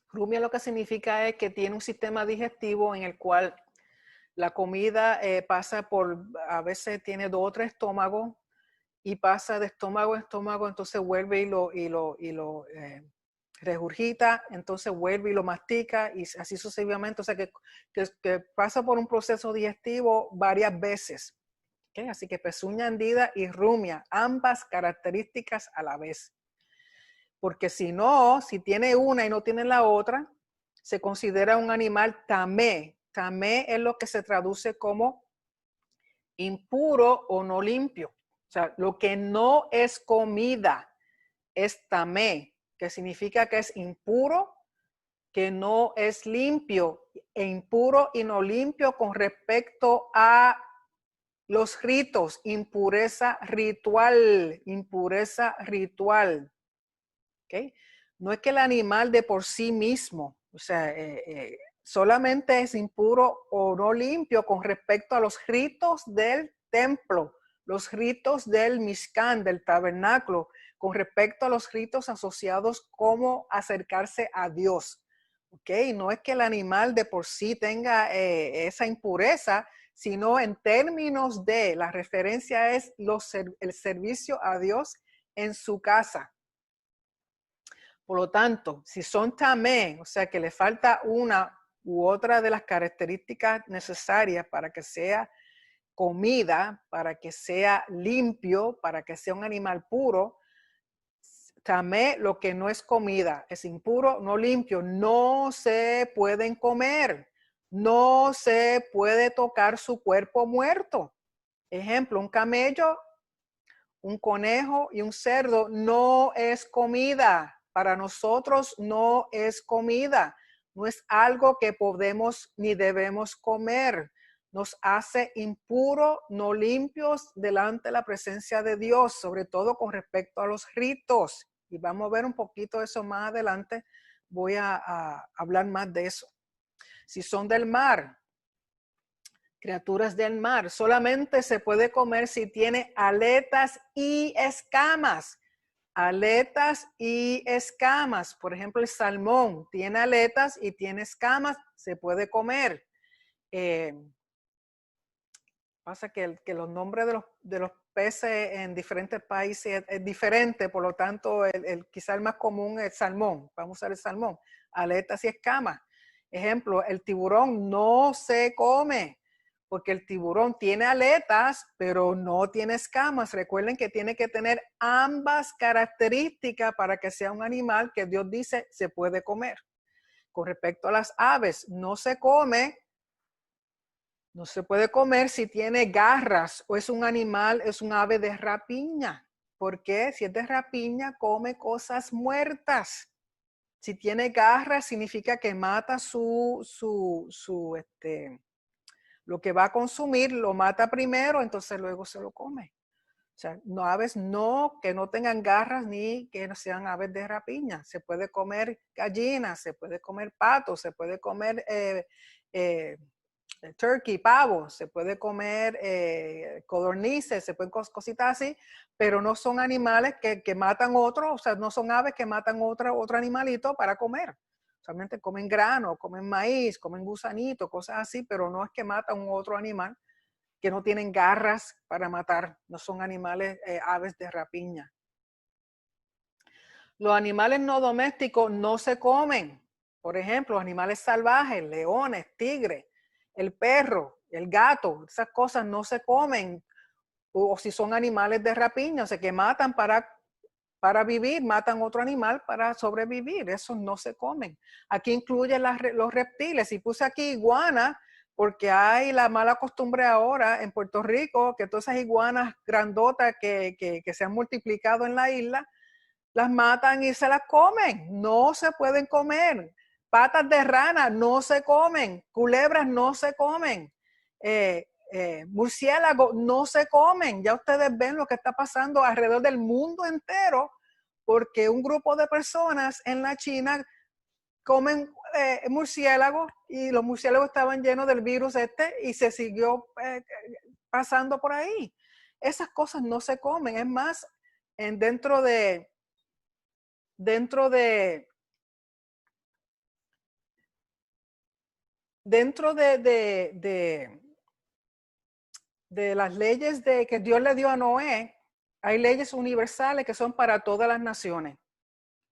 Rumia lo que significa es que tiene un sistema digestivo en el cual la comida pasa por, a veces tiene 2 o 3 estómagos y pasa de estómago a estómago, entonces vuelve y lo regurgita, entonces vuelve y lo mastica y así sucesivamente. O sea que pasa por un proceso digestivo varias veces. ¿Okay? Así que pezuña hendida y rumia, ambas características a la vez. Porque si no, si tiene una y no tiene la otra, se considera un animal tamé. Tamé es lo que se traduce como impuro o no limpio. O sea, lo que no es comida es tamé, que significa que es impuro, que no es limpio, e impuro y no limpio con respecto a los ritos, impureza ritual, impureza ritual. ¿Okay? No es que el animal de por sí mismo, o sea, solamente es impuro o no limpio con respecto a los ritos del templo, los ritos del Mishkan, del tabernáculo, con respecto a los ritos asociados como acercarse a Dios. ¿Okay? No es que el animal de por sí tenga esa impureza, sino en términos de, la referencia es el servicio a Dios en su casa. Por lo tanto, si son tamé, o sea que le falta una u otra de las características necesarias para que sea comida, para que sea limpio, para que sea un animal puro, tamé lo que no es comida, es impuro, no limpio, no se pueden comer, no se puede tocar su cuerpo muerto. Ejemplo, un camello, un conejo y un cerdo no es comida. Para nosotros no es comida. No es algo que podemos ni debemos comer. Nos hace impuros, no limpios delante de la presencia de Dios, sobre todo con respecto a los ritos. Y vamos a ver un poquito eso más adelante. Voy a hablar más de eso. Si son del mar, criaturas del mar, solamente se puede comer si tiene aletas y escamas. Aletas y escamas. Por ejemplo, el salmón tiene aletas y tiene escamas, se puede comer. Pasa que los nombres de los peces en diferentes países es diferente, por lo tanto, quizá el más común es el salmón. Vamos a usar el salmón. Aletas y escamas. Ejemplo, el tiburón no se come, porque el tiburón tiene aletas, pero no tiene escamas. Recuerden que tiene que tener ambas características para que sea un animal que Dios dice se puede comer. Con respecto a las aves, no se puede comer si tiene garras o es un animal, es un ave de rapiña. ¿Por qué? Si es de rapiña, come cosas muertas. Si tiene garras, significa que mata lo que va a consumir, lo mata primero, entonces luego se lo come. O sea, no, aves no, que no tengan garras ni que no sean aves de rapiña. Se puede comer gallinas, se puede comer patos, se puede comer turkey, pavo, se puede comer codornices, se pueden cositas así, pero no son animales que matan otro, o sea, no son aves que matan otro animalito para comer. Solamente comen grano, comen maíz, comen gusanito, cosas así, pero no es que matan un otro animal, que no tienen garras para matar, no son animales, aves de rapiña. Los animales no domésticos no se comen. Por ejemplo, los animales salvajes, leones, tigres, el perro, el gato, esas cosas no se comen. O si son animales de rapiña, o sea, que matan para vivir, matan otro animal para sobrevivir. Esos no se comen. Aquí incluye los reptiles. Si puse aquí iguana, porque hay la mala costumbre ahora en Puerto Rico que todas esas iguanas grandotas que se han multiplicado en la isla, las matan y se las comen. No se pueden comer. Patas de rana no se comen. Culebras no se comen. Murciélagos no se comen. Ya ustedes ven lo que está pasando alrededor del mundo entero, porque un grupo de personas en la China comen murciélagos y los murciélagos estaban llenos del virus y se siguió pasando por ahí. Esas cosas no se comen. Es más, dentro de las leyes que Dios le dio a Noé, hay leyes universales que son para todas las naciones.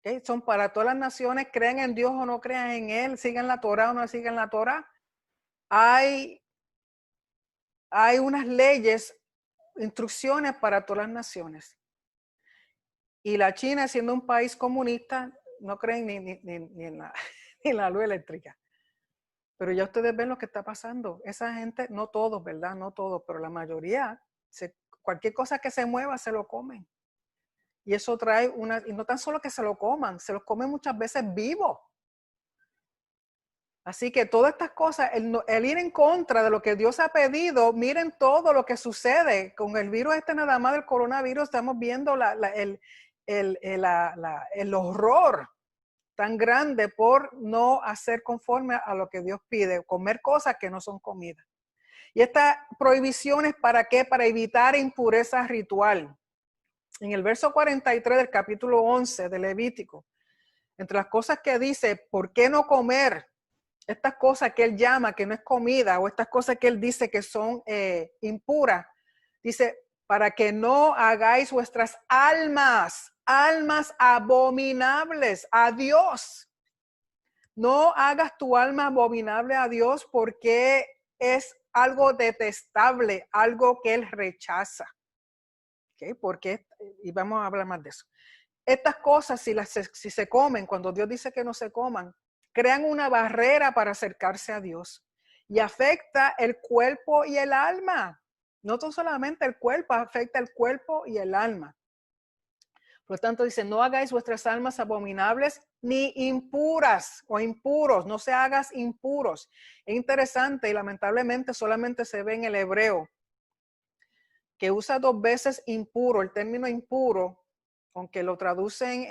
¿Okay? Son para todas las naciones, crean en Dios o no crean en Él, sigan la Torah o no sigan la Torah. Hay unas leyes, instrucciones para todas las naciones. Y la China, siendo un país comunista, no creen ni en la luz eléctrica. Pero ya ustedes ven lo que está pasando. Esa gente, no todos, ¿verdad? No todos, pero la mayoría, cualquier cosa que se mueva se lo comen. Y eso trae y no tan solo que se lo coman, se los comen muchas veces vivos. Así que todas estas cosas, el ir en contra de lo que Dios ha pedido, miren todo lo que sucede con el virus nada más del coronavirus, estamos viendo el horror tan grande por no hacer conforme a lo que Dios pide, comer cosas que no son comida. Y esta prohibición es ¿para qué? Para evitar impureza ritual. En el verso 43 del capítulo 11 de Levítico, entre las cosas que dice, ¿por qué no comer estas cosas que él llama que no es comida o estas cosas que él dice que son impuras? Dice, para que no hagáis vuestras almas abominables a Dios. No hagas tu alma abominable a Dios porque es algo detestable, algo que él rechaza. ¿Okay? Porque, y vamos a hablar más de eso. Estas cosas, si se comen, cuando Dios dice que no se coman, crean una barrera para acercarse a Dios y afecta el cuerpo y el alma. No solamente el cuerpo, afecta el cuerpo y el alma. Por lo tanto, dice, no hagáis vuestras almas abominables ni impuras o impuros, no se hagas impuros. Es interesante y lamentablemente solamente se ve en el hebreo, que usa 2 veces impuro, el término impuro, aunque lo traducen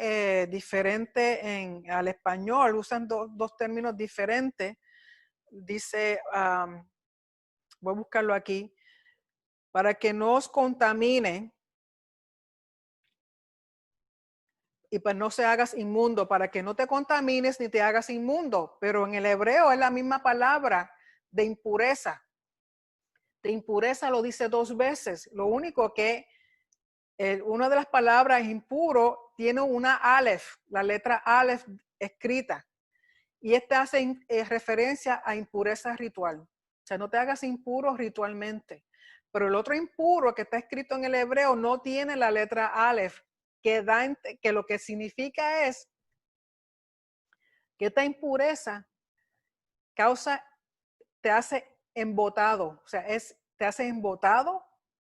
diferente al español, usan dos términos diferentes. Dice, voy a buscarlo aquí, para que no os contamine y pues no se hagas inmundo, para que no te contamines ni te hagas inmundo. Pero en el hebreo es la misma palabra de impureza. De impureza lo dice 2 veces. Lo único que una de las palabras impuro tiene una aleph, la letra aleph escrita. Y esta hace referencia a impureza ritual. O sea, no te hagas impuro ritualmente. Pero el otro impuro que está escrito en el hebreo no tiene la letra aleph, que lo que significa es que esta impureza te hace embotado. O sea, te hace embotado,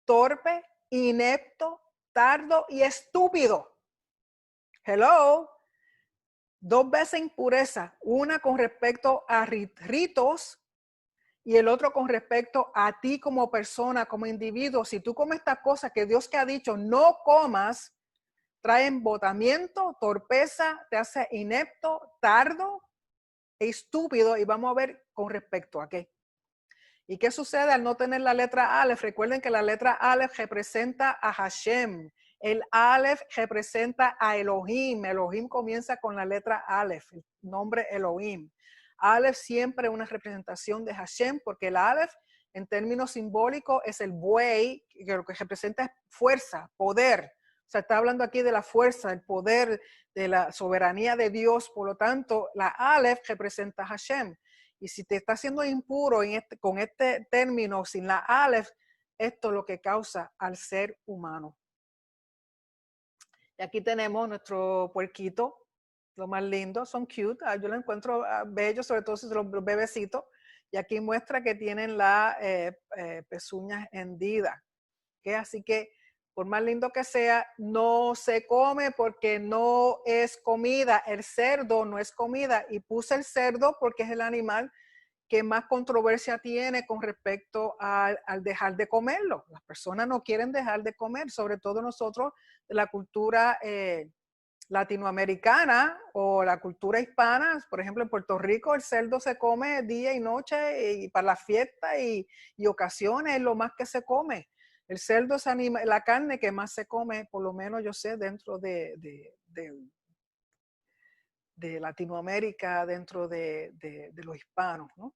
torpe, inepto, tardo y estúpido. Hello. 2 veces impureza, una con respecto a ritos y el otro con respecto a ti como persona, como individuo. Si tú comes estas cosas que Dios te ha dicho no comas, trae embotamiento, torpeza, te hace inepto, tardo e estúpido. Y vamos a ver con respecto a qué. ¿Y qué sucede al no tener la letra Aleph? Recuerden que la letra Aleph representa a Hashem. El Aleph representa a Elohim. Elohim comienza con la letra Aleph, el nombre Elohim. Aleph siempre es una representación de Hashem, porque el Aleph, en términos simbólicos, es el buey, que lo que representa es fuerza, poder. O sea, está hablando aquí de la fuerza, el poder, de la soberanía de Dios. Por lo tanto, la Aleph representa a Hashem. Y si te está haciendo impuro con este término, sin la Aleph, esto es lo que causa al ser humano. Y aquí tenemos nuestro puerquito, lo más lindo, son cute. Yo lo encuentro bello, sobre todo si son los bebecitos, Y aquí muestra que tienen la pezuñas hendidas. ¿Okay? Así que, por más lindo que sea, no se come porque no es comida. El cerdo no es comida. Y puse el cerdo porque es el animal que más controversia tiene con respecto al dejar de comerlo. Las personas no quieren dejar de comer, sobre todo nosotros de la cultura latinoamericana o la cultura hispana. Por ejemplo, en Puerto Rico el cerdo se come día y noche y para las fiestas y ocasiones es lo más que se come. El cerdo es la carne que más se come, por lo menos yo sé, dentro de Latinoamérica, dentro de los hispanos, ¿no?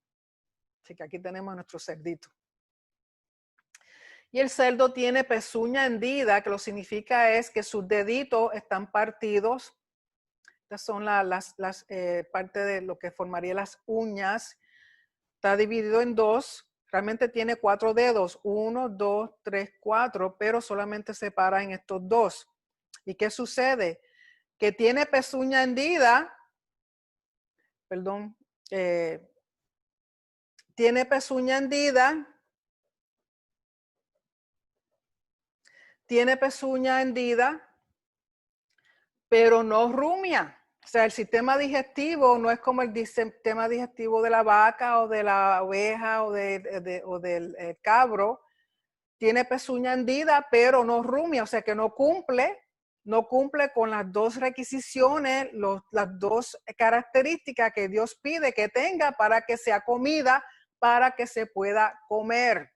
Así que aquí tenemos nuestro cerdito. Y el cerdo tiene pezuña hendida, que lo que significa es que sus deditos están partidos. Estas son las partes de lo que formaría las uñas. Está dividido en dos. Realmente tiene 4 dedos. 1, 2, 3, 4, pero solamente se para en estos dos. ¿Y qué sucede? Que tiene pezuña hendida. Perdón. Tiene pezuña hendida. Tiene pezuña hendida, pero no rumia. O sea, el sistema digestivo no es como el sistema digestivo de la vaca o de la oveja o del cabro. Tiene pezuña hendida, pero no rumia, o sea que no cumple con las dos requisiciones, las dos características que Dios pide que tenga para que sea comida, para que se pueda comer.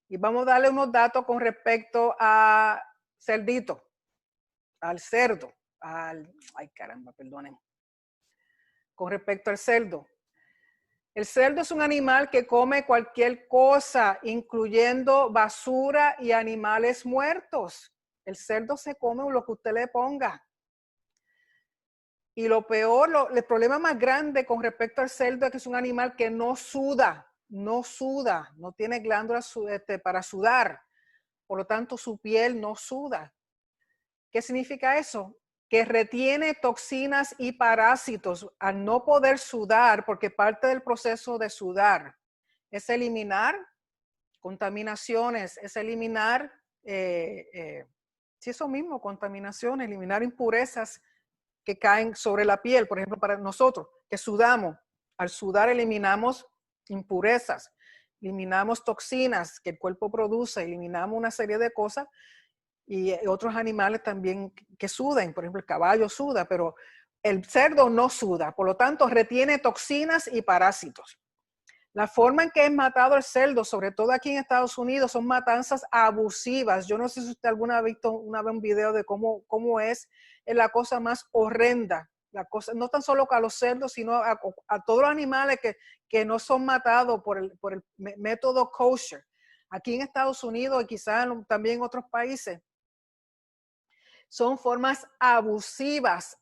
Y vamos a darle unos datos con respecto a cerdito, al cerdo, ay caramba, perdonen. Con respecto al cerdo. El cerdo es un animal que come cualquier cosa, incluyendo basura y animales muertos. El cerdo se come lo que usted le ponga. Y lo peor, el problema más grande con respecto al cerdo es que es un animal que no suda, no tiene glándulas para sudar. Por lo tanto, su piel no suda. ¿Qué significa eso? Que retiene toxinas y parásitos al no poder sudar, porque parte del proceso de sudar es eliminar contaminaciones, es eliminar, sí, eso mismo, contaminaciones, eliminar impurezas que caen sobre la piel. Por ejemplo, para nosotros que sudamos, al sudar eliminamos impurezas, eliminamos toxinas que el cuerpo produce, eliminamos una serie de cosas. Y otros animales también que sudan, por ejemplo el caballo suda, pero el cerdo no suda, por lo tanto retiene toxinas y parásitos. La forma en que es matado el cerdo, sobre todo aquí en Estados Unidos, son matanzas abusivas. Yo no sé si usted alguna vez ha visto un video de cómo es la cosa más horrenda. La cosa, no tan solo a los cerdos, sino a todos los animales que no son matados por el método kosher. Aquí en Estados Unidos y quizás también en otros países, son formas abusivas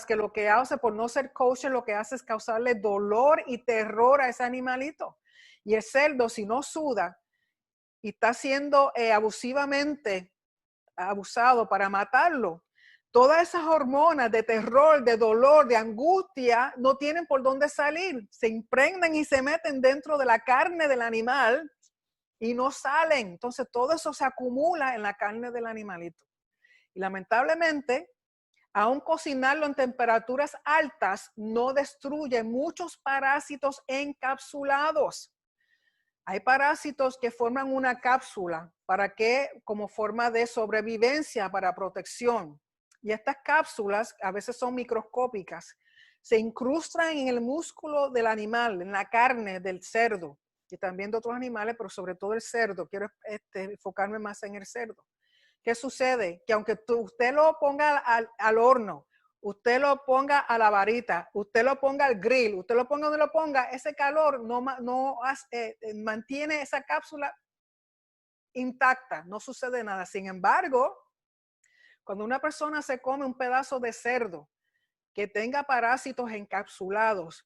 que lo que hace por no ser kosher, lo que hace es causarle dolor y terror a ese animalito. Y el cerdo, si no suda y está siendo abusivamente abusado para matarlo, todas esas hormonas de terror, de dolor, de angustia, no tienen por dónde salir. Se impregnan y se meten dentro de la carne del animal y no salen. Entonces todo eso se acumula en la carne del animalito. Y lamentablemente, aún cocinarlo en temperaturas altas no destruye muchos parásitos encapsulados. Hay parásitos que forman una cápsula para que, como forma de sobrevivencia, para protección. Y estas cápsulas a veces son microscópicas. Se incrustan en el músculo del animal, en la carne del cerdo y también de otros animales, pero sobre todo el cerdo. Quiero enfocarme más en el cerdo. ¿Qué sucede? Que aunque usted lo ponga al horno, usted lo ponga a la varita, usted lo ponga al grill, usted lo ponga donde lo ponga, ese calor no mantiene esa cápsula intacta, no sucede nada. Sin embargo, cuando una persona se come un pedazo de cerdo que tenga parásitos encapsulados,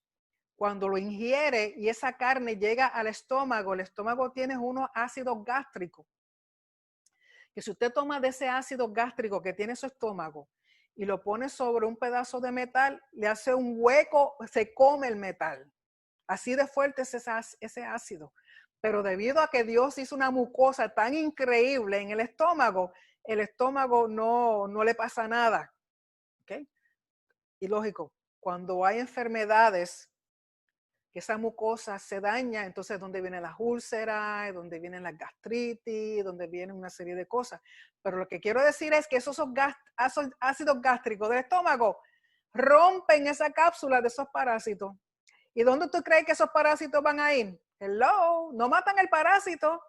cuando lo ingiere y esa carne llega al estómago, el estómago tiene unos ácidos gástricos, que si usted toma de ese ácido gástrico que tiene su estómago y lo pone sobre un pedazo de metal, le hace un hueco, se come el metal. Así de fuerte es ese ácido. Pero debido a que Dios hizo una mucosa tan increíble en el estómago no le pasa nada. ¿Okay? Y lógico, cuando hay enfermedades, que esa mucosa se daña, entonces donde vienen las úlceras, donde vienen las gastritis, donde vienen una serie de cosas. Pero lo que quiero decir es que esos ácidos gástricos del estómago rompen esa cápsula de esos parásitos. ¿Y dónde tú crees que esos parásitos van a ir? Hello, no matan el parásito,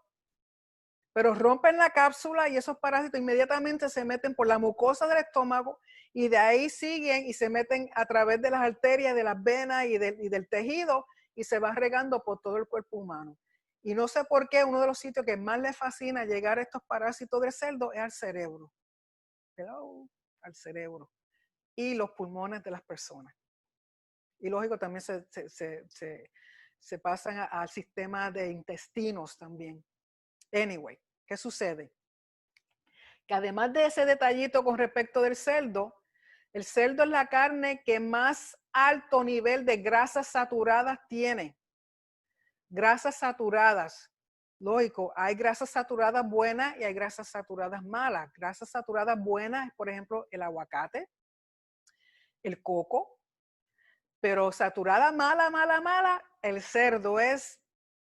pero rompen la cápsula y esos parásitos inmediatamente se meten por la mucosa del estómago y de ahí siguen y se meten a través de las arterias, de las venas y del tejido y se va regando por todo el cuerpo humano. Y no sé por qué uno de los sitios que más le fascina llegar a estos parásitos del cerdo es al cerebro. Hello, al cerebro y los pulmones de las personas. Y lógico, también se pasan al sistema de intestinos también. Anyway, ¿qué sucede? Que además de ese detallito con respecto del cerdo, el cerdo es la carne que más alto nivel de grasas saturadas tiene. Grasas saturadas. Lógico, hay grasas saturadas buenas y hay grasas saturadas malas. Grasas saturadas buenas, por ejemplo, el aguacate, el coco, pero saturada mala, el cerdo es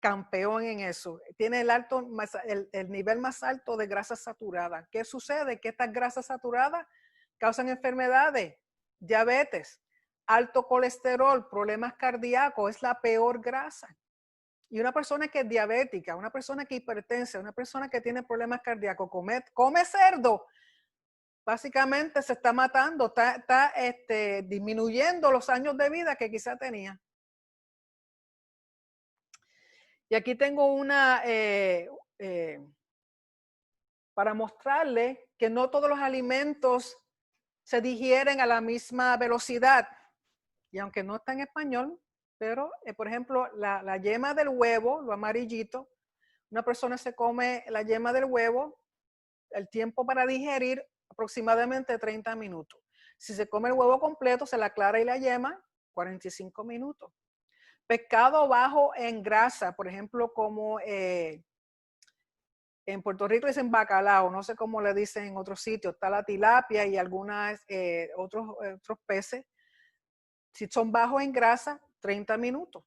campeón en eso. Tiene el nivel más alto de grasas saturadas. ¿Qué sucede? Que estas grasas saturadas causan enfermedades, diabetes, alto colesterol, problemas cardíacos. Es la peor grasa. Y una persona que es diabética, una persona que hipertensa, una persona que tiene problemas cardíacos, come cerdo, básicamente se está matando, está disminuyendo los años de vida que quizá tenía. Y aquí tengo una para mostrarle que no todos los alimentos se digieren a la misma velocidad. Y aunque no está en español, pero por ejemplo, la yema del huevo, lo amarillito, una persona se come la yema del huevo, el tiempo para digerir aproximadamente 30 minutos. Si se come el huevo completo, se la clara y la yema, 45 minutos. Pescado bajo en grasa, por ejemplo, como en Puerto Rico dicen bacalao, no sé cómo le dicen en otros sitios, está la tilapia y algunos otros peces. Si son bajos en grasa, 30 minutos.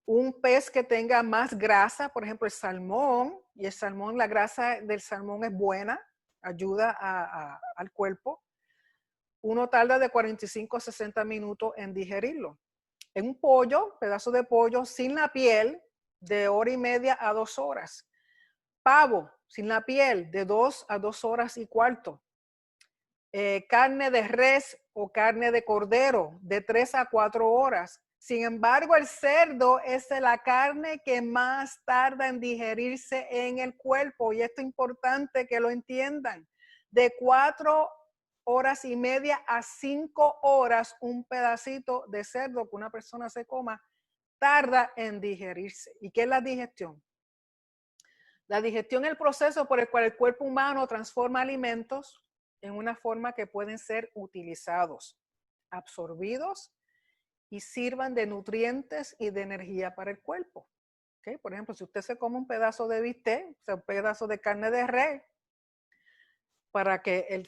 Un pez que tenga más grasa, por ejemplo el salmón, y el salmón, la grasa del salmón es buena, ayuda al cuerpo. Uno tarda de 45 a 60 minutos en digerirlo. En un pollo, pedazo de pollo sin la piel, de hora y media a 2 horas. Pavo sin la piel, de 2 a 2 horas y cuarto. Carne de res o carne de cordero, de 3 a 4 horas. Sin embargo, el cerdo es la carne que más tarda en digerirse en el cuerpo. Y esto es importante que lo entiendan. De 4 horas y media a 5 horas, un pedacito de cerdo que una persona se coma tarda en digerirse. ¿Y qué es la digestión? La digestión es el proceso por el cual el cuerpo humano transforma alimentos en una forma que pueden ser utilizados, absorbidos y sirvan de nutrientes y de energía para el cuerpo. ¿Okay? Por ejemplo, si usted se come un pedazo de bistec, o sea, un pedazo de carne de res, para que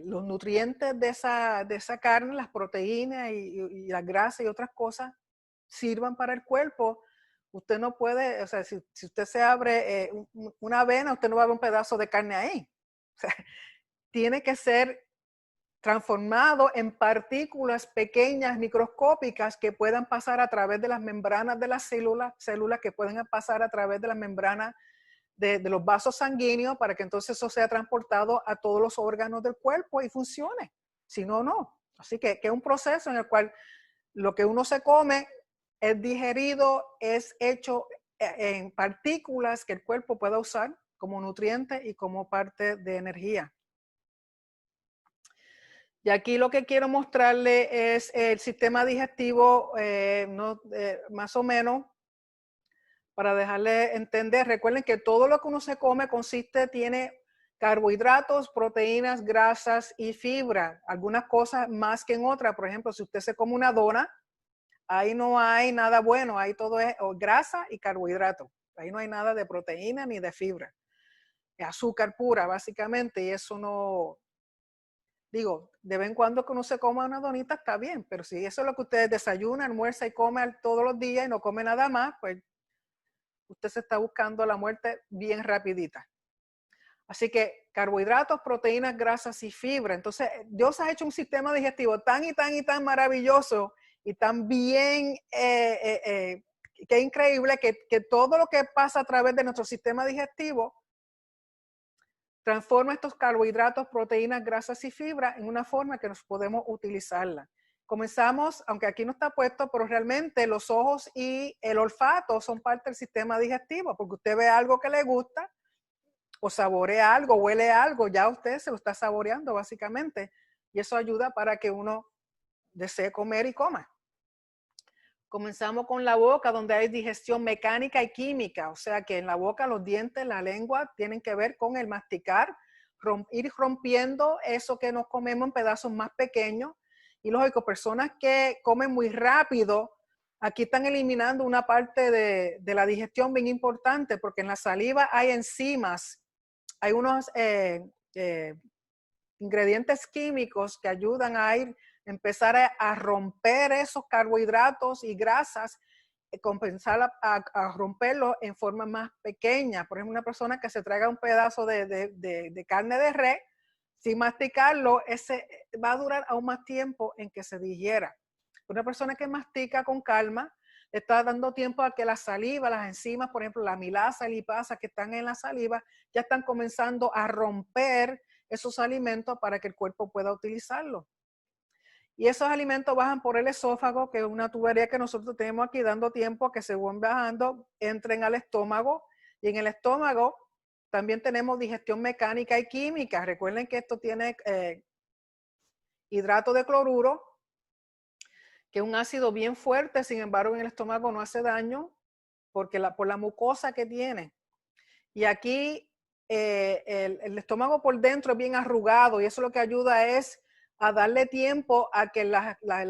los nutrientes de esa carne, las proteínas y la grasa y otras cosas sirvan para el cuerpo, usted no puede, o sea, si usted se abre una vena, usted no va a ver un pedazo de carne ahí. O sea, tiene que ser transformado en partículas pequeñas, microscópicas, que puedan pasar a través de las membranas de las células que pueden pasar a través de las membranas de los vasos sanguíneos, para que entonces eso sea transportado a todos los órganos del cuerpo y funcione. Si no, no. Así que es un proceso en el cual lo que uno se come es digerido, es hecho en partículas que el cuerpo pueda usar como nutriente y como parte de energía. Y aquí lo que quiero mostrarle es el sistema digestivo, más o menos, para dejarle entender. Recuerden que todo lo que uno se come tiene Carbohidratos, proteínas, grasas y fibra. Algunas cosas más que en otras. Por ejemplo, si usted se come una dona, ahí no hay nada bueno. Ahí todo es grasa y carbohidratos. Ahí no hay nada de proteína ni de fibra. Es azúcar pura, básicamente. Y eso no... Digo, de vez en cuando que uno se coma una donita está bien. Pero si eso es lo que usted desayuna, almuerza y come todos los días y no come nada más, pues usted se está buscando la muerte bien rapidita. Así que carbohidratos, proteínas, grasas y fibra. Entonces, Dios ha hecho un sistema digestivo tan y tan y tan maravilloso y tan bien, que es increíble que todo lo que pasa a través de nuestro sistema digestivo transforma estos carbohidratos, proteínas, grasas y fibra en una forma que nos podemos utilizarla. Comenzamos, aunque aquí no está puesto, pero realmente los ojos y el olfato son parte del sistema digestivo, porque usted ve algo que le gusta, o saborea algo, huele algo, ya usted se lo está saboreando básicamente. Y eso ayuda para que uno desee comer y coma. Comenzamos con la boca, donde hay digestión mecánica y química. O sea que en la boca los dientes, la lengua tienen que ver con el masticar, ir rompiendo eso que nos comemos en pedazos más pequeños. Y lógico, personas que comen muy rápido, aquí están eliminando una parte de la digestión bien importante, porque en la saliva hay enzimas, hay unos ingredientes químicos que ayudan a empezar a romper esos carbohidratos y grasas, compensar a romperlos en forma más pequeña. Por ejemplo, una persona que se traiga un pedazo de carne de res, sin masticarlo, ese va a durar aún más tiempo en que se digiera. Una persona que mastica con calma, está dando tiempo a que la saliva, las enzimas, por ejemplo, la amilasa y lipasa que están en la saliva, ya están comenzando a romper esos alimentos para que el cuerpo pueda utilizarlos. Y esos alimentos bajan por el esófago, que es una tubería que nosotros tenemos aquí, dando tiempo a que según bajando, entren al estómago. Y en el estómago también tenemos digestión mecánica y química. Recuerden que esto tiene hidrato de cloruro, que es un ácido bien fuerte, sin embargo en el estómago no hace daño porque por la mucosa que tiene. Y aquí el estómago por dentro es bien arrugado y eso lo que ayuda es a darle tiempo a que el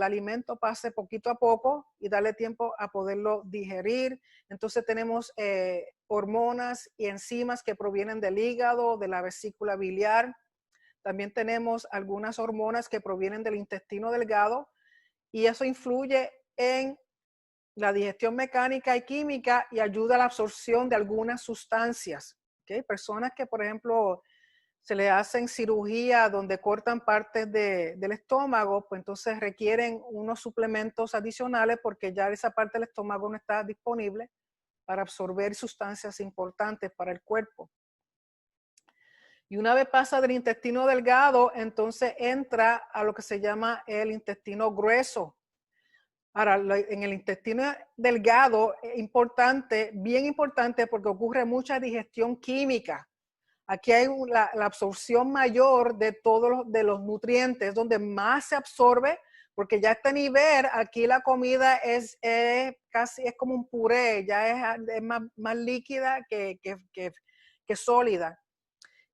alimento pase poquito a poco y darle tiempo a poderlo digerir. Entonces tenemos hormonas y enzimas que provienen del hígado, de la vesícula biliar. También tenemos algunas hormonas que provienen del intestino delgado y eso influye en la digestión mecánica y química y ayuda a la absorción de algunas sustancias. ¿Okay? Personas que, por ejemplo, se le hacen cirugía donde cortan partes del estómago, pues entonces requieren unos suplementos adicionales porque ya esa parte del estómago no está disponible para absorber sustancias importantes para el cuerpo. Y una vez pasa del intestino delgado, entonces entra a lo que se llama el intestino grueso. Ahora, en el intestino delgado es importante, bien importante, porque ocurre mucha digestión química. Aquí hay la absorción mayor de todos los nutrientes, donde más se absorbe, porque ya a este nivel, aquí la comida es casi es como un puré, ya es más líquida que sólida.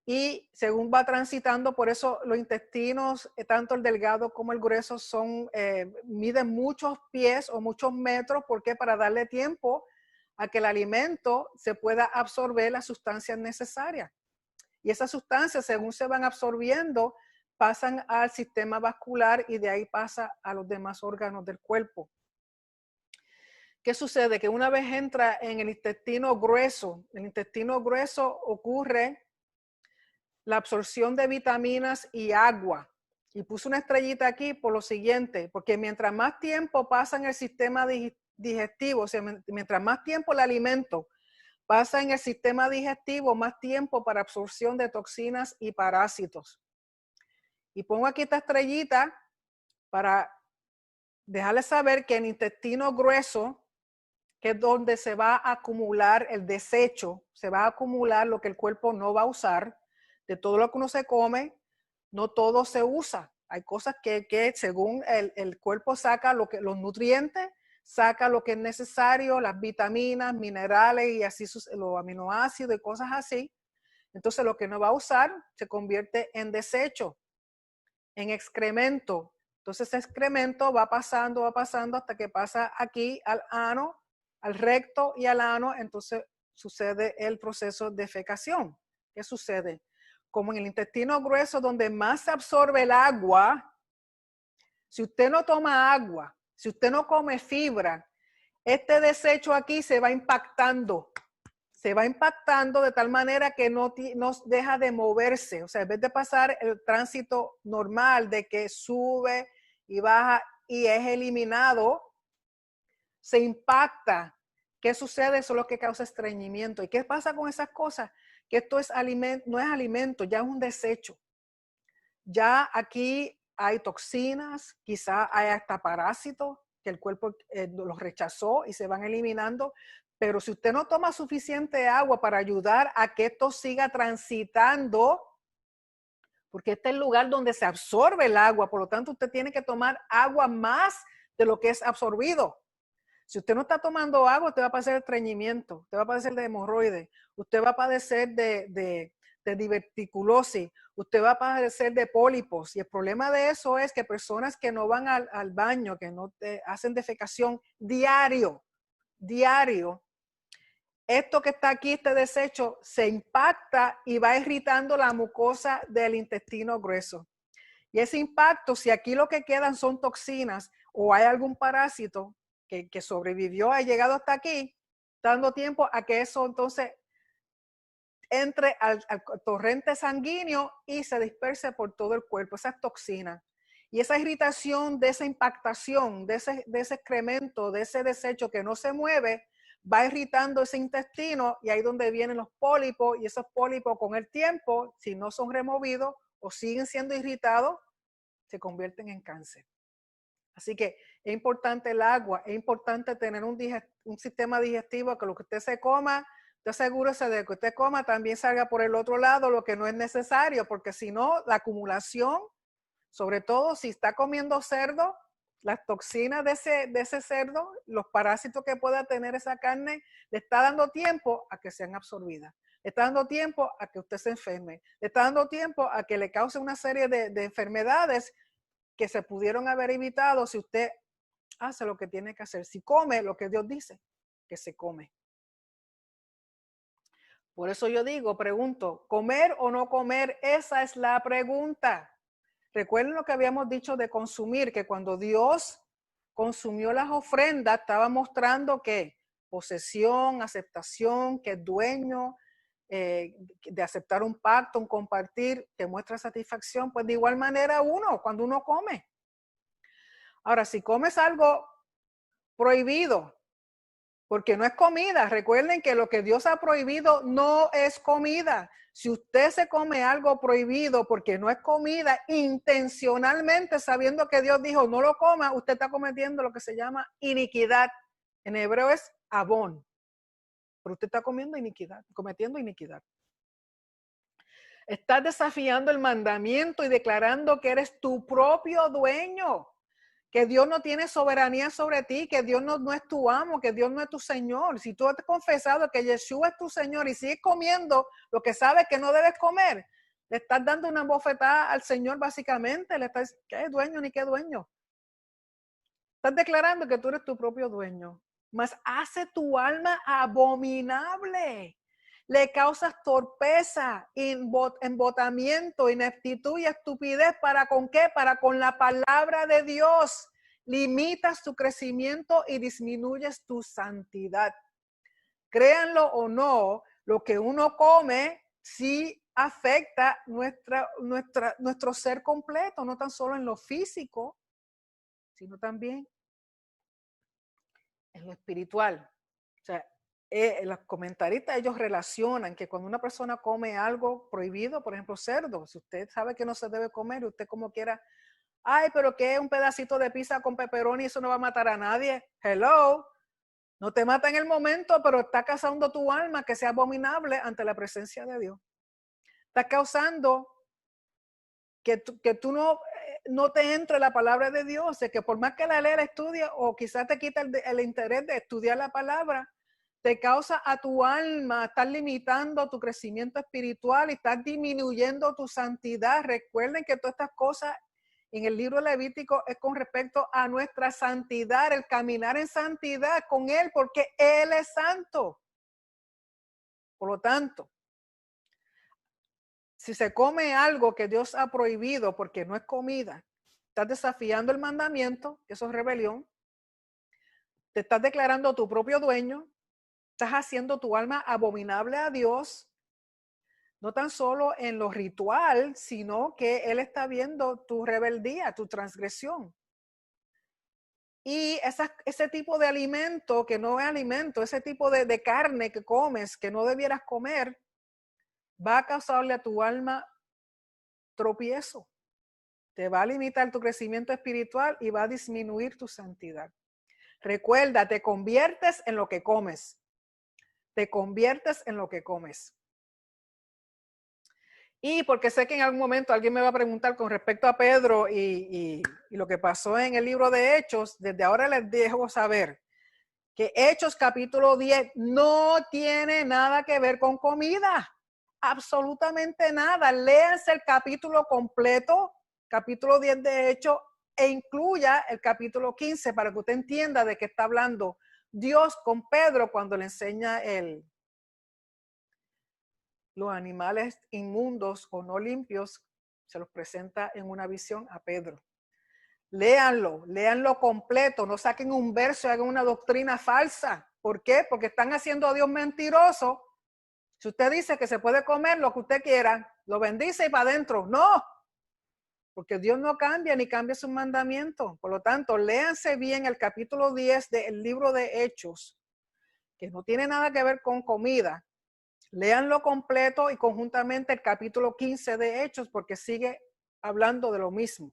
Y según va transitando, por eso los intestinos, tanto el delgado como el grueso, miden muchos pies o muchos metros, porque para darle tiempo a que el alimento se pueda absorber las sustancias necesarias. Y esas sustancias, según se van absorbiendo, pasan al sistema vascular y de ahí pasa a los demás órganos del cuerpo. ¿Qué sucede? Que una vez entra en el intestino grueso ocurre la absorción de vitaminas y agua. Y puse una estrellita aquí por lo siguiente, porque mientras más tiempo pasa en el sistema digestivo, o sea, mientras más tiempo el alimento pasa en el sistema digestivo, más tiempo para absorción de toxinas y parásitos. Y pongo aquí esta estrellita para dejarles saber que en el intestino grueso, que es donde se va a acumular el desecho, se va a acumular lo que el cuerpo no va a usar. De todo lo que uno se come, no todo se usa. Hay cosas que según el cuerpo saca los nutrientes, saca lo que es necesario, las vitaminas, minerales y así los aminoácidos y cosas así. Entonces lo que no va a usar se convierte en desecho, en excremento. Entonces ese excremento va pasando hasta que pasa aquí al ano, al recto y al ano. Entonces sucede el proceso de defecación. ¿Qué sucede? Como en el intestino grueso, donde más se absorbe el agua, si usted no toma agua, si usted no come fibra, este desecho aquí se va impactando de tal manera que no deja de moverse. O sea, en vez de pasar el tránsito normal de que sube y baja y es eliminado, se impacta. ¿Qué sucede? Eso es lo que causa estreñimiento. ¿Y qué pasa con esas cosas? Que esto es alimento, no es alimento, ya es un desecho. Ya aquí hay toxinas, quizá hay hasta parásitos que el cuerpo los rechazó y se van eliminando. Pero si usted no toma suficiente agua para ayudar a que esto siga transitando, porque este es el lugar donde se absorbe el agua, por lo tanto usted tiene que tomar agua más de lo que es absorbido. Si usted no está tomando agua, usted va a padecer de estreñimiento, usted va a padecer de hemorroides, usted va a padecer de diverticulosis, usted va a padecer de pólipos. Y el problema de eso es que personas que no van al baño, que no hacen defecación diario, esto que está aquí, este desecho, se impacta y va irritando la mucosa del intestino grueso. Y ese impacto, si aquí lo que quedan son toxinas o hay algún parásito que sobrevivió, ha llegado hasta aquí, dando tiempo a que eso entonces entre al torrente sanguíneo y se disperse por todo el cuerpo, esas toxinas. Y esa irritación de esa impactación, de ese excremento, de ese desecho que no se mueve, va irritando ese intestino y ahí es donde vienen los pólipos, y esos pólipos con el tiempo, si no son removidos o siguen siendo irritados, se convierten en cáncer. Así que es importante el agua, es importante tener un sistema digestivo, que lo que usted se coma, usted asegúrese de que usted coma también salga por el otro lado lo que no es necesario, porque si no, la acumulación, sobre todo si está comiendo cerdo, las toxinas de ese cerdo, los parásitos que pueda tener esa carne, le está dando tiempo a que sean absorbidas. Le está dando tiempo a que usted se enferme. Le está dando tiempo a que le cause una serie de enfermedades que se pudieron haber evitado si usted hace lo que tiene que hacer. Si come lo que Dios dice que se come. Por eso yo pregunto, ¿comer o no comer? Esa es la pregunta. Recuerden lo que habíamos dicho de consumir, que cuando Dios consumió las ofrendas, estaba mostrando que posesión, aceptación, que es dueño, de aceptar un pacto, un compartir, que muestra satisfacción. Pues de igual manera cuando uno come. Ahora, si comes algo prohibido, porque no es comida, recuerden que lo que Dios ha prohibido no es comida. Si usted se come algo prohibido porque no es comida, intencionalmente sabiendo que Dios dijo no lo coma, usted está cometiendo lo que se llama iniquidad. En hebreo es abón. Pero usted está cometiendo iniquidad. Estás desafiando el mandamiento y declarando que eres tu propio dueño. Que Dios no tiene soberanía sobre ti, que Dios no es tu amo, que Dios no es tu Señor. Si tú has confesado que Yeshua es tu Señor y sigues comiendo lo que sabes que no debes comer, le estás dando una bofetada al Señor básicamente. Le estás, ¿qué dueño ni qué dueño? Estás declarando que tú eres tu propio dueño. Mas hace tu alma abominable. Le causas torpeza, embotamiento, ineptitud y estupidez. ¿Para con qué? Para con la palabra de Dios. Limitas tu crecimiento y disminuyes tu santidad. Créanlo o no, lo que uno come sí afecta nuestro ser completo, no tan solo en lo físico, sino también en lo espiritual. O sea, los comentaristas, ellos relacionan que cuando una persona come algo prohibido, por ejemplo, cerdo, si usted sabe que no se debe comer, usted como quiera, ay, pero que un pedacito de pizza con pepperoni, eso no va a matar a nadie. Hello, no te mata en el momento, pero está causando tu alma que sea abominable ante la presencia de Dios. Está causando que tú no te entre la palabra de Dios, que por más que la lea, la estudie, o quizás te quita el interés de estudiar la palabra, te causa a tu alma estar limitando tu crecimiento espiritual y estás disminuyendo tu santidad. Recuerden que todas estas cosas en el libro Levítico es con respecto a nuestra santidad, el caminar en santidad con Él, porque Él es santo. Por lo tanto, si se come algo que Dios ha prohibido porque no es comida, estás desafiando el mandamiento, eso es rebelión, te estás declarando tu propio dueño, estás haciendo tu alma abominable a Dios, no tan solo en lo ritual, sino que Él está viendo tu rebeldía, tu transgresión. Y ese tipo de alimento que no es alimento, ese tipo de carne que comes, que no debieras comer, va a causarle a tu alma tropiezo. Te va a limitar tu crecimiento espiritual y va a disminuir tu santidad. Recuerda, te conviertes en lo que comes. Te conviertes en lo que comes. Y porque sé que en algún momento alguien me va a preguntar con respecto a Pedro y lo que pasó en el libro de Hechos, desde ahora les dejo saber que Hechos capítulo 10 no tiene nada que ver con comida. Absolutamente nada. Léanse el capítulo completo, capítulo 10 de Hechos, e incluya el capítulo 15 para que usted entienda de qué está hablando Dios con Pedro cuando le enseña los animales inmundos o no limpios, se los presenta en una visión a Pedro. Léanlo completo, no saquen un verso y hagan una doctrina falsa. ¿Por qué? Porque están haciendo a Dios mentiroso. Si usted dice que se puede comer lo que usted quiera, lo bendice y para adentro. No, porque Dios no cambia ni cambia sus mandamientos. Por lo tanto, léanse bien el capítulo 10 del libro de Hechos, que no tiene nada que ver con comida. Léanlo completo y conjuntamente el capítulo 15 de Hechos, porque sigue hablando de lo mismo.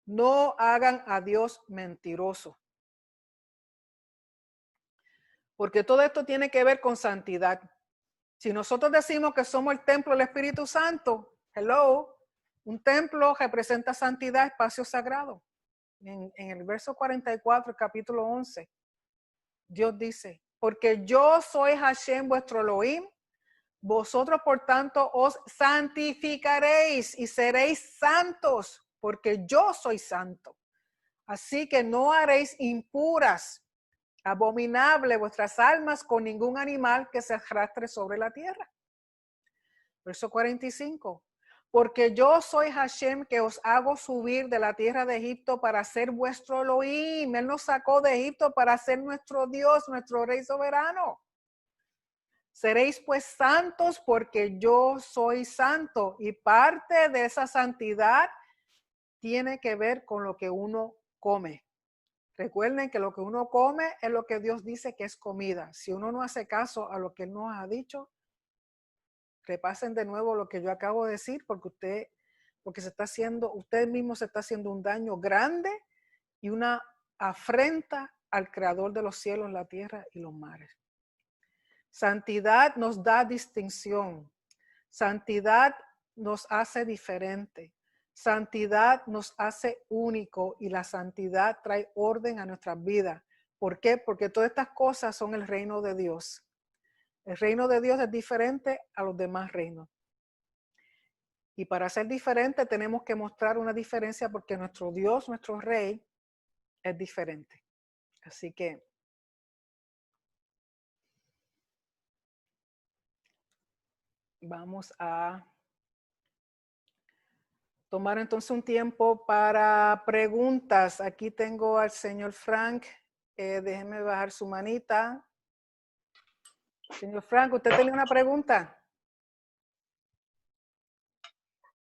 No hagan a Dios mentiroso. Porque todo esto tiene que ver con santidad. Si nosotros decimos que somos el templo del Espíritu Santo, hello, un templo representa santidad, espacio sagrado. En el verso 44, capítulo 11, Dios dice, porque yo soy Hashem, vuestro Elohim, vosotros por tanto os santificaréis y seréis santos, porque yo soy santo. Así que no haréis impuras, abominable vuestras almas con ningún animal que se arrastre sobre la tierra. Verso 45. Porque yo soy Hashem que os hago subir de la tierra de Egipto para ser vuestro Elohim. Él nos sacó de Egipto para ser nuestro Dios, nuestro Rey soberano. Seréis pues santos porque yo soy santo. Y parte de esa santidad tiene que ver con lo que uno come. Recuerden que lo que uno come es lo que Dios dice que es comida. Si uno no hace caso a lo que Él nos ha dicho, repasen de nuevo lo que yo acabo de decir, porque usted mismo se está haciendo un daño grande y una afrenta al Creador de los cielos, la tierra y los mares. Santidad nos da distinción. Santidad nos hace diferente. Santidad nos hace único y la santidad trae orden a nuestras vidas. ¿Por qué? Porque todas estas cosas son el reino de Dios. El reino de Dios es diferente a los demás reinos. Y para ser diferente tenemos que mostrar una diferencia porque nuestro Dios, nuestro Rey, es diferente. Así que vamos a tomar entonces un tiempo para preguntas. Aquí tengo al señor Frank. Déjeme bajar su manita. Señor Frank, ¿usted tiene una pregunta?